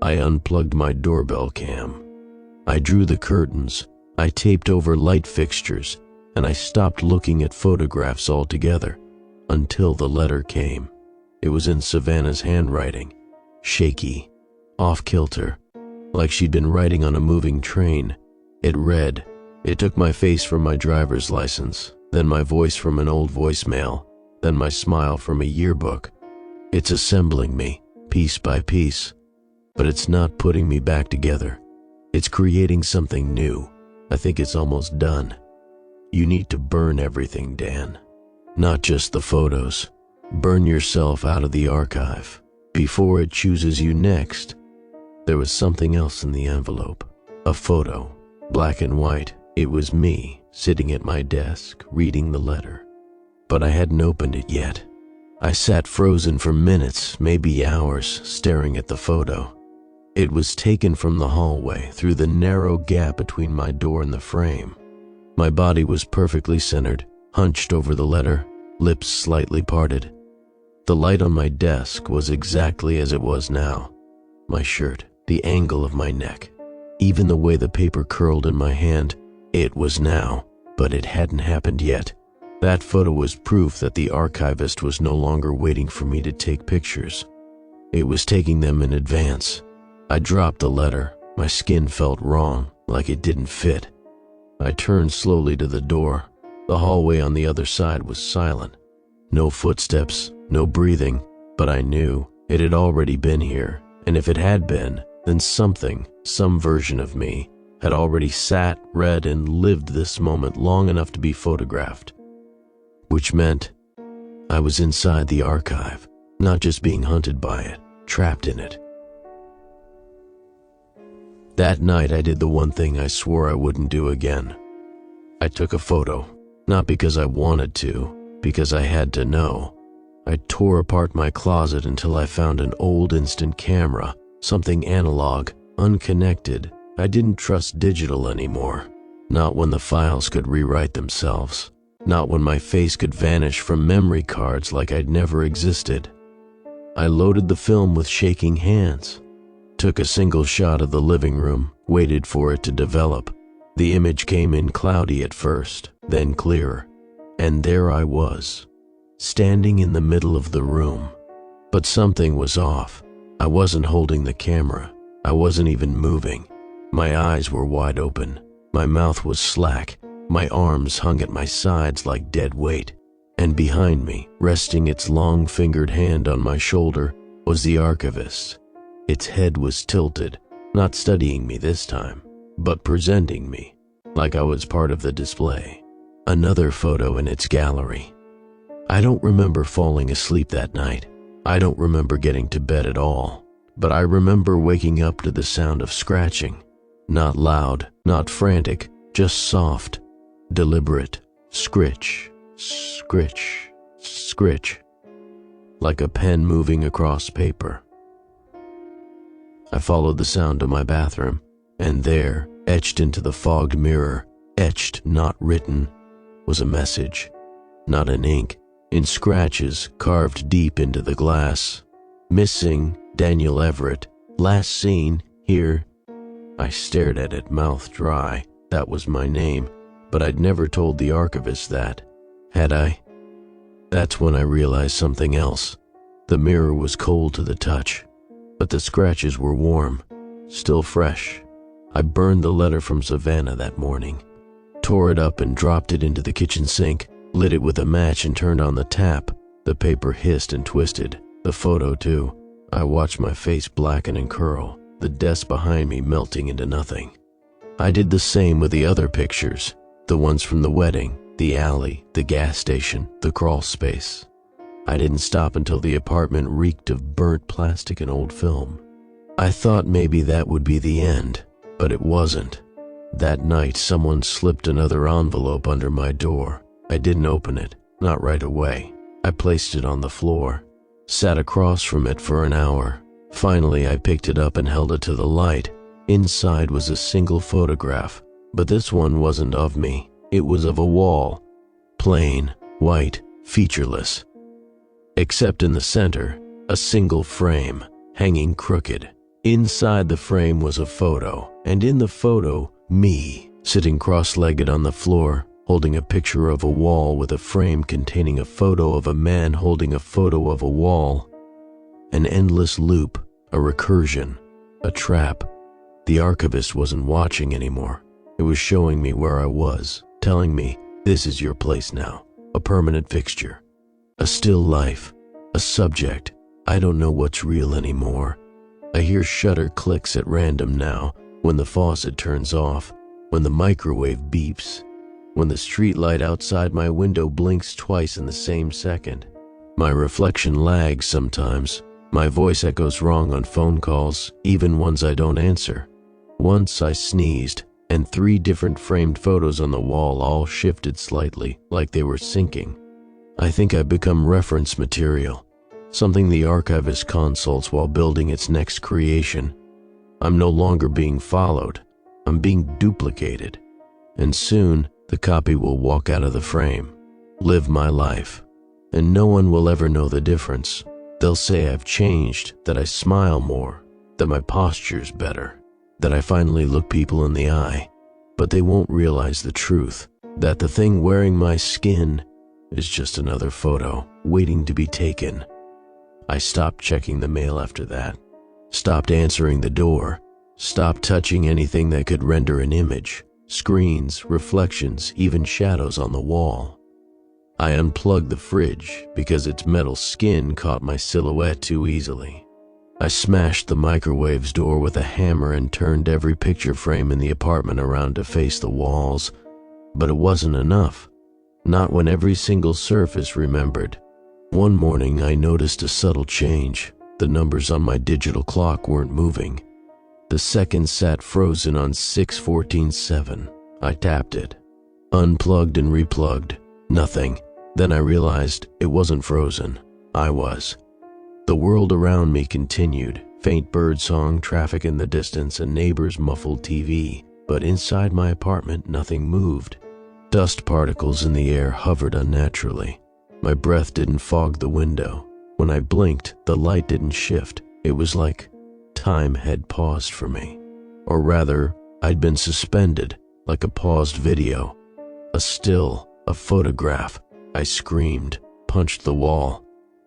I unplugged my doorbell cam. I drew the curtains. I taped over light fixtures, and I stopped looking at photographs altogether until the letter came. It was in Savannah's handwriting, shaky, off-kilter, like she'd been writing on a moving train. It read, "It took my face from my driver's license, then my voice from an old voicemail, then my smile from a yearbook. It's assembling me, piece by piece, but it's not putting me back together. It's creating something new. I think it's almost done. You need to burn everything, Dan. Not just the photos. Burn yourself out of the archive before it chooses you next." There was something else in the envelope. A photo, black and white. It was me, sitting at my desk, reading the letter. But I hadn't opened it yet. I sat frozen for minutes, maybe hours, staring at the photo. It was taken from the hallway, through the narrow gap between my door and the frame. My body was perfectly centered, hunched over the letter, lips slightly parted. The light on my desk was exactly as it was now. My shirt, the angle of my neck, even the way the paper curled in my hand. It was now, but it hadn't happened yet. That photo was proof that the archivist was no longer waiting for me to take pictures. It was taking them in advance. I dropped the letter. My skin felt wrong, like it didn't fit. I turned slowly to the door. The hallway on the other side was silent. No footsteps, no breathing, but I knew it had already been here, and if it had been, then something, some version of me, had already sat, read, and lived this moment long enough to be photographed. Which meant I was inside the archive, not just being hunted by it, trapped in it. That night I did the one thing I swore I wouldn't do again. I took a photo, not because I wanted to, because I had to know. I tore apart my closet until I found an old instant camera, something analog, unconnected. I didn't trust digital anymore. Not when the files could rewrite themselves. Not when my face could vanish from memory cards like I'd never existed. I loaded the film with shaking hands. Took a single shot of the living room, waited for it to develop. The image came in cloudy at first, then clearer, and there I was, standing in the middle of the room. But something was off. I wasn't holding the camera. I wasn't even moving. My eyes were wide open. My mouth was slack. My arms hung at my sides like dead weight. And behind me, resting its long-fingered hand on my shoulder, was the archivist. Its head was tilted, not studying me this time, but presenting me, like I was part of the display. Another photo in its gallery. I don't remember falling asleep that night. I don't remember getting to bed at all, but I remember waking up to the sound of scratching. Not loud, not frantic, just soft, deliberate, scritch, scritch, scritch, like a pen moving across paper. I followed the sound to my bathroom, and there, etched into the fogged mirror, etched, not written, was a message, not in ink, in scratches carved deep into the glass. Missing Daniel Everett, last seen here. I stared at it, mouth dry. That was my name, but I'd never told the archivist that, had I? That's when I realized something else. The mirror was cold to the touch, but the scratches were warm, still fresh. I burned the letter from Savannah that morning, tore it up and dropped it into the kitchen sink, lit it with a match and turned on the tap. The paper hissed and twisted, the photo too. I watched my face blacken and curl, the desk behind me melting into nothing. I did the same with the other pictures, the ones from the wedding, the alley, the gas station, the crawl space. I didn't stop until the apartment reeked of burnt plastic and old film. I thought maybe that would be the end, but it wasn't. That night, someone slipped another envelope under my door. I didn't open it, not right away. I placed it on the floor, sat across from it for an hour. Finally, I picked it up and held it to the light. Inside was a single photograph, but this one wasn't of me. It was of a wall, plain, white, featureless. Except in the center, a single frame, hanging crooked. Inside the frame was a photo, and in the photo, me, sitting cross-legged on the floor, holding a picture of a wall with a frame containing a photo of a man holding a photo of a wall. An endless loop, a recursion, a trap. The archivist wasn't watching anymore. It was showing me where I was, telling me, this is your place now, a permanent fixture, a still life, a subject. I don't know what's real anymore. I hear shutter clicks at random now, when the faucet turns off, when the microwave beeps, when the streetlight outside my window blinks twice in the same second. My reflection lags sometimes. My voice echoes wrong on phone calls, even ones I don't answer. Once I sneezed, and 3 different framed photos on the wall all shifted slightly, like they were syncing. I think I've become reference material, something the archivist consults while building its next creation. I'm no longer being followed. I'm being duplicated. And soon, the copy will walk out of the frame, live my life, and no one will ever know the difference. They'll say I've changed, that I smile more, that my posture's better, that I finally look people in the eye, but they won't realize the truth, that the thing wearing my skin is just another photo waiting to be taken. I stopped checking the mail after that, stopped answering the door, stopped touching anything that could render an image, screens, reflections, even shadows on the wall. I unplugged the fridge because its metal skin caught my silhouette too easily. I smashed the microwave's door with a hammer and turned every picture frame in the apartment around to face the walls, but it wasn't enough. Not when every single surface remembered. One morning I noticed a subtle change. The numbers on my digital clock weren't moving. The seconds sat frozen on 6:14:7. I tapped it, unplugged and replugged. Nothing. Then I realized it wasn't frozen. I was. The world around me continued, faint birdsong, traffic in the distance, and neighbors' muffled TV. But inside my apartment, nothing moved. Dust particles in the air hovered unnaturally. My breath didn't fog the window. When I blinked, the light didn't shift. It was like time had paused for me. Or rather, I'd been suspended, like a paused video, a still, a photograph. I screamed, punched the wall.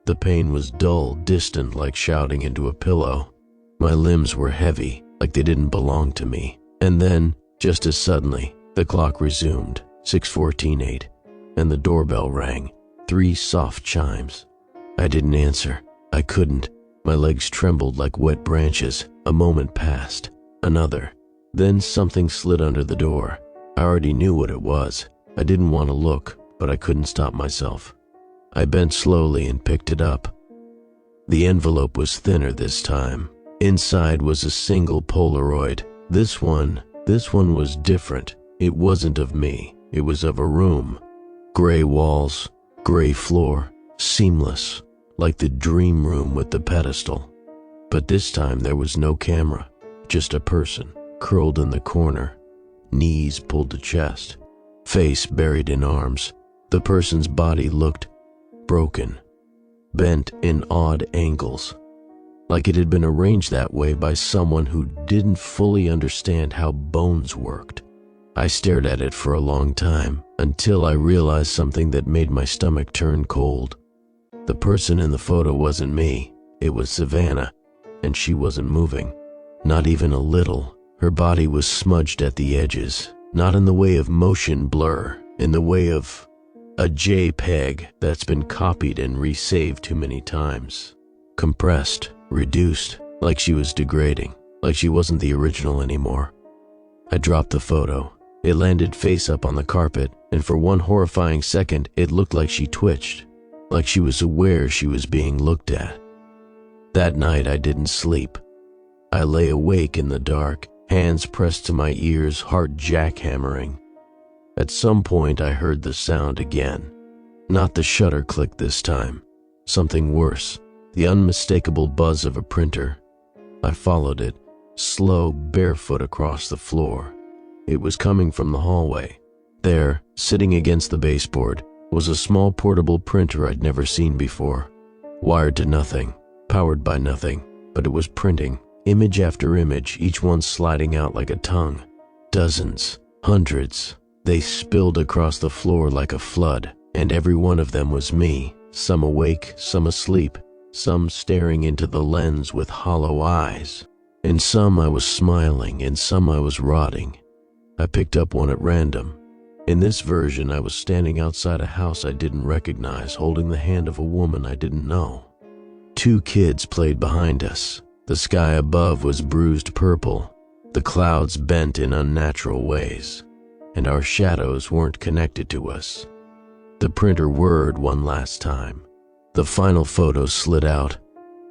The pain was dull, distant, like shouting into a pillow. My limbs were heavy, like they didn't belong to me. And then, just as suddenly, the clock resumed, 6:14:8, and the doorbell rang, 3 soft chimes. I didn't answer. I couldn't. My legs trembled like wet branches. A moment passed. Another. Then something slid under the door. I already knew what it was. I didn't want to look, but I couldn't stop myself. I bent slowly and picked it up. The envelope was thinner this time. Inside was a single Polaroid. This one was different. It wasn't of me. It was of a room. Gray walls, gray floor, seamless, like the dream room with the pedestal. But this time there was no camera, just a person, curled in the corner, knees pulled to chest, face buried in arms. The person's body looked broken, bent in odd angles, like it had been arranged that way by someone who didn't fully understand how bones worked. I stared at it for a long time, until I realized something that made my stomach turn cold. The person in the photo wasn't me, it was Savannah, and she wasn't moving. Not even a little. Her body was smudged at the edges, not in the way of motion blur, in the way of a JPEG that's been copied and resaved too many times. Compressed, reduced, like she was degrading, like she wasn't the original anymore. I dropped the photo. It landed face up on the carpet, and for one horrifying second, it looked like she twitched, like she was aware she was being looked at. That night I didn't sleep. I lay awake in the dark, hands pressed to my ears, heart jackhammering. At some point I heard the sound again. Not the shutter click this time. Something worse. The unmistakable buzz of a printer. I followed it, slow, barefoot across the floor. It was coming from the hallway. There, sitting against the baseboard, was a small portable printer I'd never seen before. Wired to nothing, powered by nothing, but it was printing, image after image, each one sliding out like a tongue. Dozens, hundreds. They spilled across the floor like a flood, and every one of them was me, some awake, some asleep, some staring into the lens with hollow eyes. In some I was smiling, in some I was rotting. I picked up one at random. In this version, I was standing outside a house I didn't recognize, holding the hand of a woman I didn't know. 2 kids played behind us. The sky above was bruised purple, the clouds bent in unnatural ways, and our shadows weren't connected to us. The printer whirred one last time. The final photo slid out.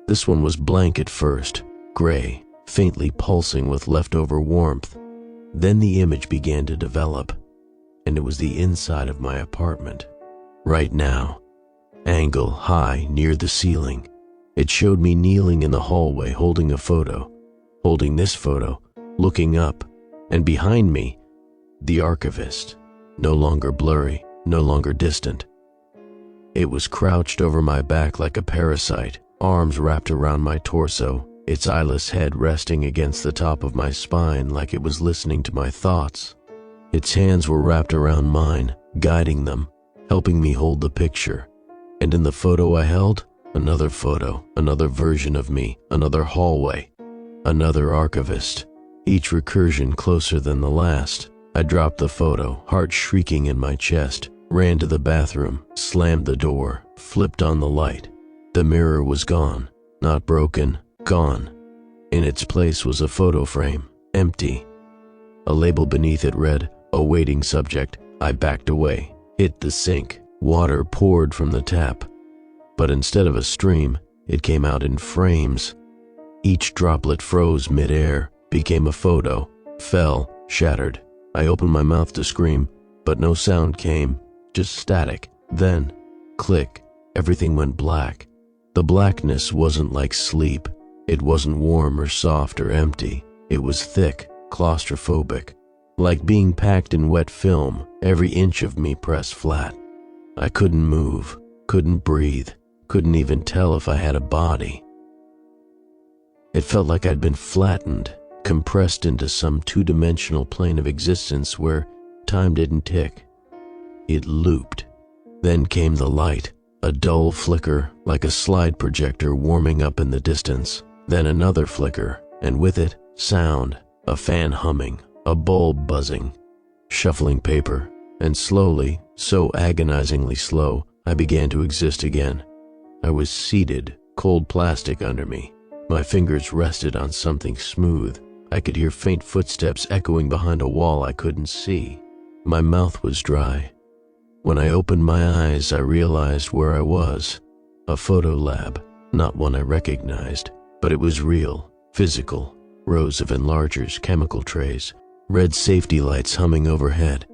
This one was blank at first, gray, faintly pulsing with leftover warmth. Then the image began to develop, and it was the inside of my apartment. Right now, angle high near the ceiling. It showed me kneeling in the hallway holding a photo, holding this photo, looking up, and behind me, the archivist, no longer blurry, no longer distant. It was crouched over my back like a parasite, arms wrapped around my torso, its eyeless head resting against the top of my spine like it was listening to my thoughts. Its hands were wrapped around mine, guiding them, helping me hold the picture. And in the photo I held, another photo, another version of me, another hallway, another archivist, each recursion closer than the last. I dropped the photo, heart shrieking in my chest, ran to the bathroom, slammed the door, flipped on the light. The mirror was gone, not broken, gone. In its place was a photo frame, empty. A label beneath it read, "Awaiting subject." I backed away, hit the sink. Water poured from the tap. But instead of a stream, it came out in frames. Each droplet froze mid-air, became a photo, fell, shattered. I opened my mouth to scream, but no sound came, just static. Then, click, everything went black. The blackness wasn't like sleep. It wasn't warm or soft or empty. It was thick, claustrophobic. Like being packed in wet film, every inch of me pressed flat. I couldn't move, couldn't breathe, couldn't even tell if I had a body. It felt like I'd been flattened, compressed into some two-dimensional plane of existence where time didn't tick. It looped. Then came the light, a dull flicker like a slide projector warming up in the distance. Then another flicker, and with it, sound, a fan humming, a bulb buzzing, shuffling paper, and slowly, so agonizingly slow, I began to exist again. I was seated, cold plastic under me. My fingers rested on something smooth. I could hear faint footsteps echoing behind a wall I couldn't see. My mouth was dry. When I opened my eyes, I realized where I was. A photo lab, not one I recognized, but it was real, physical. Rows of enlargers, chemical trays, red safety lights humming overhead.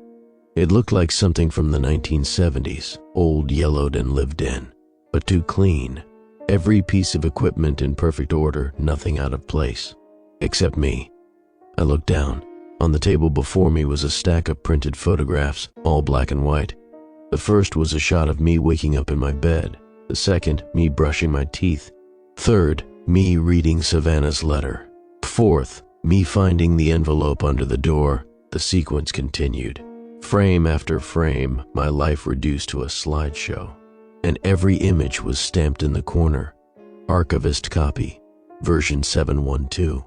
It looked like something from the 1970s, old, yellowed, and lived in, but too clean. Every piece of equipment in perfect order, nothing out of place. Except me. I looked down. On the table before me was a stack of printed photographs, all black and white. The first was a shot of me waking up in my bed. The second, me brushing my teeth. Third, me reading Savannah's letter. Fourth, me finding the envelope under the door. The sequence continued. Frame after frame, my life reduced to a slideshow. And every image was stamped in the corner. Archivist copy, version 712.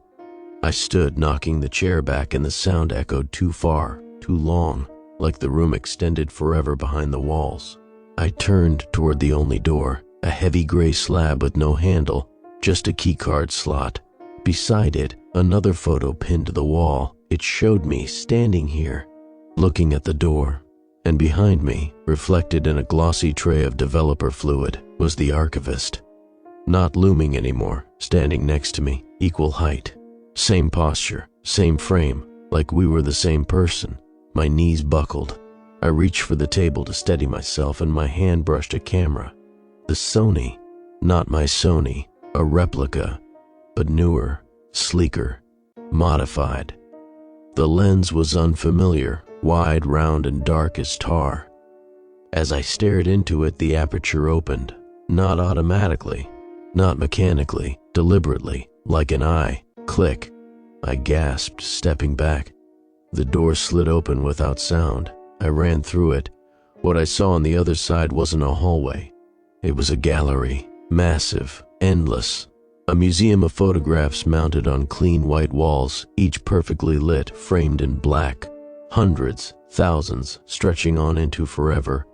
I stood knocking the chair back and the sound echoed too far, too long, like the room extended forever behind the walls. I turned toward the only door, a heavy gray slab with no handle, just a keycard slot. Beside it, another photo pinned to the wall. It showed me standing here, looking at the door. And behind me, reflected in a glossy tray of developer fluid, was the archivist. Not looming anymore, standing next to me, equal height. Same posture, same frame, like we were the same person. My knees buckled. I reached for the table to steady myself and my hand brushed a camera. The Sony, not my Sony, a replica, but newer, sleeker, modified. The lens was unfamiliar, wide, round, and dark as tar. As I stared into it, the aperture opened, not automatically, not mechanically, deliberately, like an eye. Click. I gasped, stepping back. The door slid open without sound. I ran through it. What I saw on the other side wasn't a hallway. It was a gallery, massive, endless. A museum of photographs mounted on clean white walls, each perfectly lit, framed in black. Hundreds, thousands, stretching on into forever.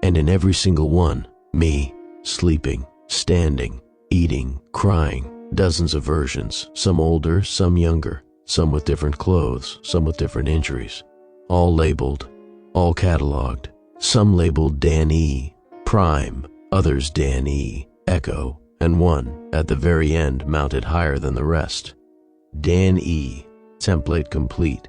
And in every single one, me, sleeping, standing, eating, crying. Dozens of versions, some older, some younger, some with different clothes, some with different injuries. All labeled, all cataloged. Some labeled Dan E, Prime, others Dan E, Echo, and one, at the very end, mounted higher than the rest. Dan E, template complete.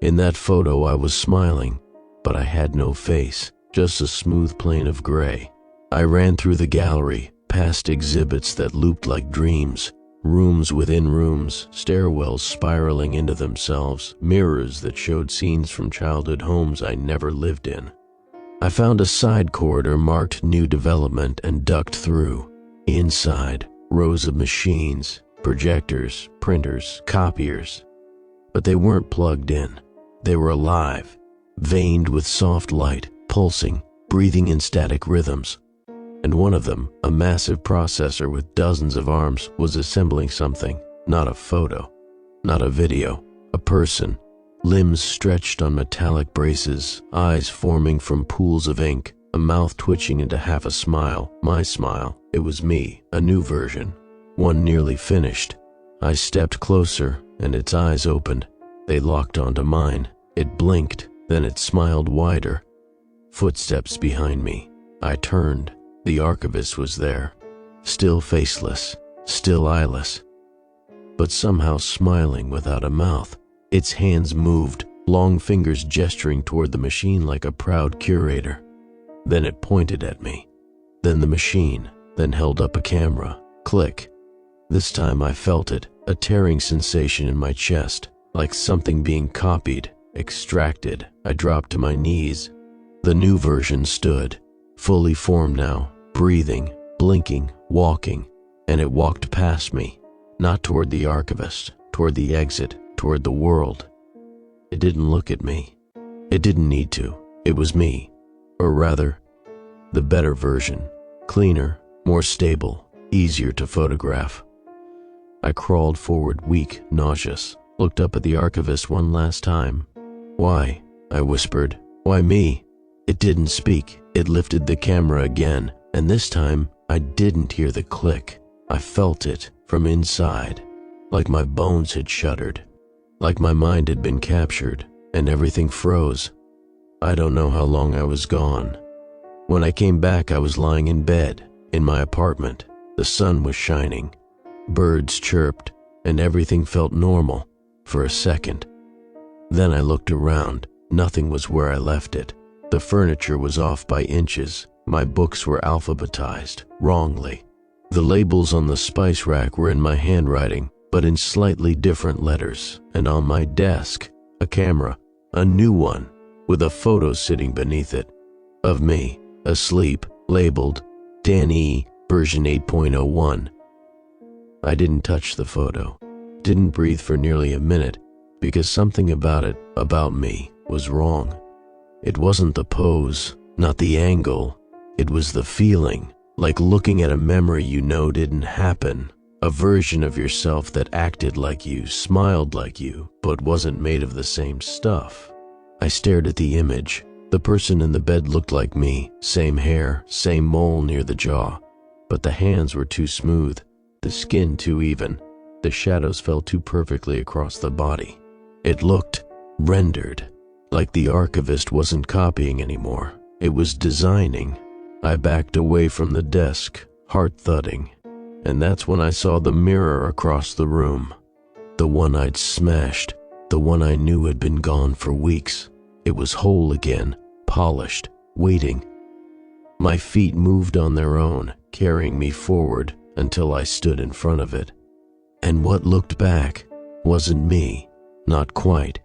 In that photo I was smiling, but I had no face, just a smooth plane of gray. I ran through the gallery, past exhibits that looped like dreams, rooms within rooms, stairwells spiraling into themselves, mirrors that showed scenes from childhood homes I never lived in. I found a side corridor marked New Development and ducked through. Inside, rows of machines, projectors, printers, copiers. But they weren't plugged in. They were alive, veined with soft light, pulsing, breathing in static rhythms. And one of them, a massive processor with dozens of arms, was assembling something, not a photo, not a video, a person, limbs stretched on metallic braces, eyes forming from pools of ink, a mouth twitching into half a smile, my smile. It was me, a new version, one nearly finished. I stepped closer, and its eyes opened. They locked onto mine. It blinked, then it smiled wider. Footsteps behind me. I turned. The archivist was there, still faceless, still eyeless, but somehow smiling without a mouth. Its hands moved, long fingers gesturing toward the machine like a proud curator. Then it pointed at me, then the machine, then held up a camera. Click. This time I felt it, a tearing sensation in my chest, like something being copied, extracted. I dropped to my knees. The new version stood, fully formed now, breathing, blinking, walking, and it walked past me, not toward the archivist, toward the exit, toward the world. It didn't look at me. It didn't need to. It was me. Or rather, the better version. Cleaner, more stable, easier to photograph. I crawled forward, weak, nauseous, looked up at the archivist one last time. "Why?" I whispered. "Why me?" It didn't speak. It lifted the camera again, and this time I didn't hear the click. I felt it from inside, like my bones had shuddered, like my mind had been captured, and everything froze. I don't know how long I was gone. When I came back, I was lying in bed, in my apartment. The sun was shining. Birds chirped, and everything felt normal for a second. Then I looked around. Nothing was where I left it. The furniture was off by inches. My books were alphabetized, wrongly. The labels on the spice rack were in my handwriting, but in slightly different letters. And on my desk, a camera, a new one, with a photo sitting beneath it, of me, asleep, labeled Dan E, version 8.01. I didn't touch the photo, didn't breathe for nearly a minute, because something about it, about me, was wrong. It wasn't the pose, not the angle. It was the feeling, like looking at a memory you know didn't happen, a version of yourself that acted like you, smiled like you, but wasn't made of the same stuff. I stared at the image. The person in the bed looked like me, same hair, same mole near the jaw, but the hands were too smooth, the skin too even, the shadows fell too perfectly across the body. It looked rendered, like the archivist wasn't copying anymore, it was designing. I backed away from the desk, heart thudding, and that's when I saw the mirror across the room. The one I'd smashed, the one I knew had been gone for weeks. It was whole again, polished, waiting. My feet moved on their own, carrying me forward until I stood in front of it. And what looked back wasn't me, not quite.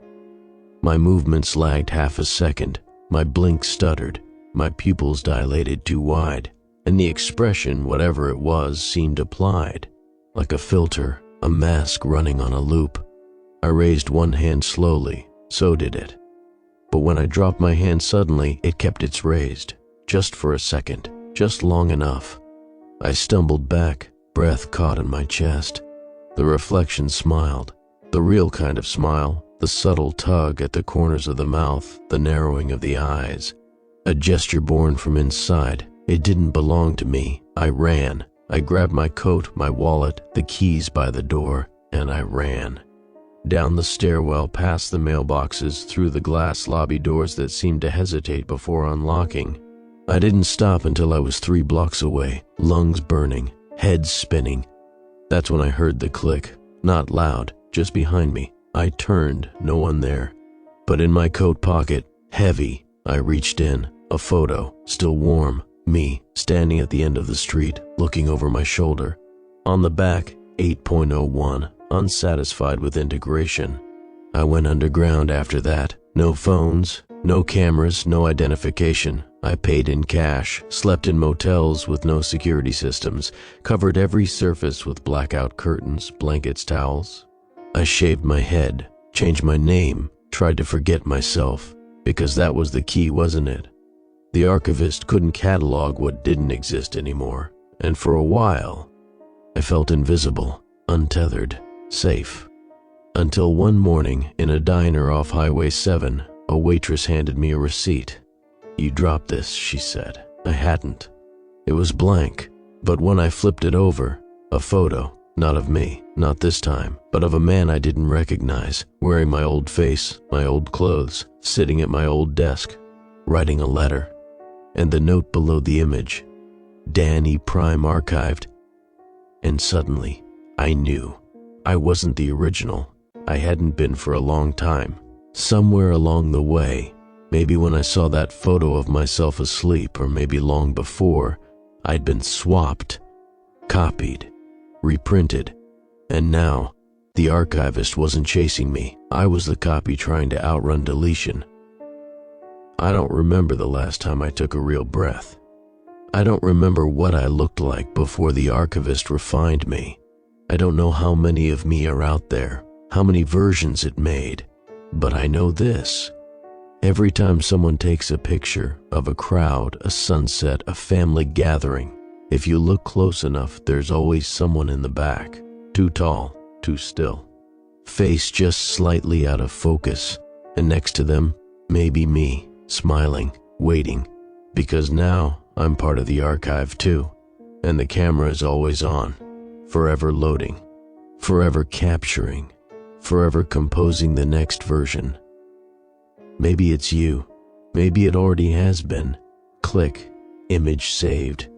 My movements lagged half a second, my blink stuttered, my pupils dilated too wide, and the expression, whatever it was, seemed applied, like a filter, a mask running on a loop. I raised one hand slowly, so did it. But when I dropped my hand suddenly, it kept its raised, just for a second, just long enough. I stumbled back, breath caught in my chest. The reflection smiled, the real kind of smile, the subtle tug at the corners of the mouth, the narrowing of the eyes. A gesture born from inside. It didn't belong to me. I ran. I grabbed my coat, my wallet, the keys by the door, and I ran. Down the stairwell, past the mailboxes, through the glass lobby doors that seemed to hesitate before unlocking. I didn't stop until I was 3 blocks away, lungs burning, head spinning. That's when I heard the click, not loud, just behind me. I turned, no one there. But in my coat pocket, heavy, I reached in, a photo, still warm, me, standing at the end of the street, looking over my shoulder. On the back, 8.01, unsatisfied with integration. I went underground after that. No phones, no cameras, no identification. I paid in cash, slept in motels with no security systems, covered every surface with blackout curtains, blankets, towels. I shaved my head, changed my name, tried to forget myself, because that was the key, wasn't it? The archivist couldn't catalog what didn't exist anymore, and for a while, I felt invisible, untethered, safe. Until one morning, in a diner off Highway 7, a waitress handed me a receipt. "You dropped this," she said. I hadn't. It was blank, but when I flipped it over, a photo, not of me, not this time, but of a man I didn't recognize, wearing my old face, my old clothes, sitting at my old desk, writing a letter. And the note below the image, Dan E. Prime archived. And suddenly, I knew. I wasn't the original. I hadn't been for a long time. Somewhere along the way, maybe when I saw that photo of myself asleep, or maybe long before, I'd been swapped, copied, reprinted, and now, the archivist wasn't chasing me. I was the copy trying to outrun deletion. I don't remember the last time I took a real breath. I don't remember what I looked like before the archivist refined me. I don't know how many of me are out there, how many versions it made, but I know this. Every time someone takes a picture of a crowd, a sunset, a family gathering, if you look close enough, there's always someone in the back, too tall, too still, face just slightly out of focus, and next to them, maybe me, smiling, waiting, because now I'm part of the archive too, and the camera is always on, forever loading, forever capturing, forever composing the next version. Maybe it's you. Maybe it already has been. Click, image saved.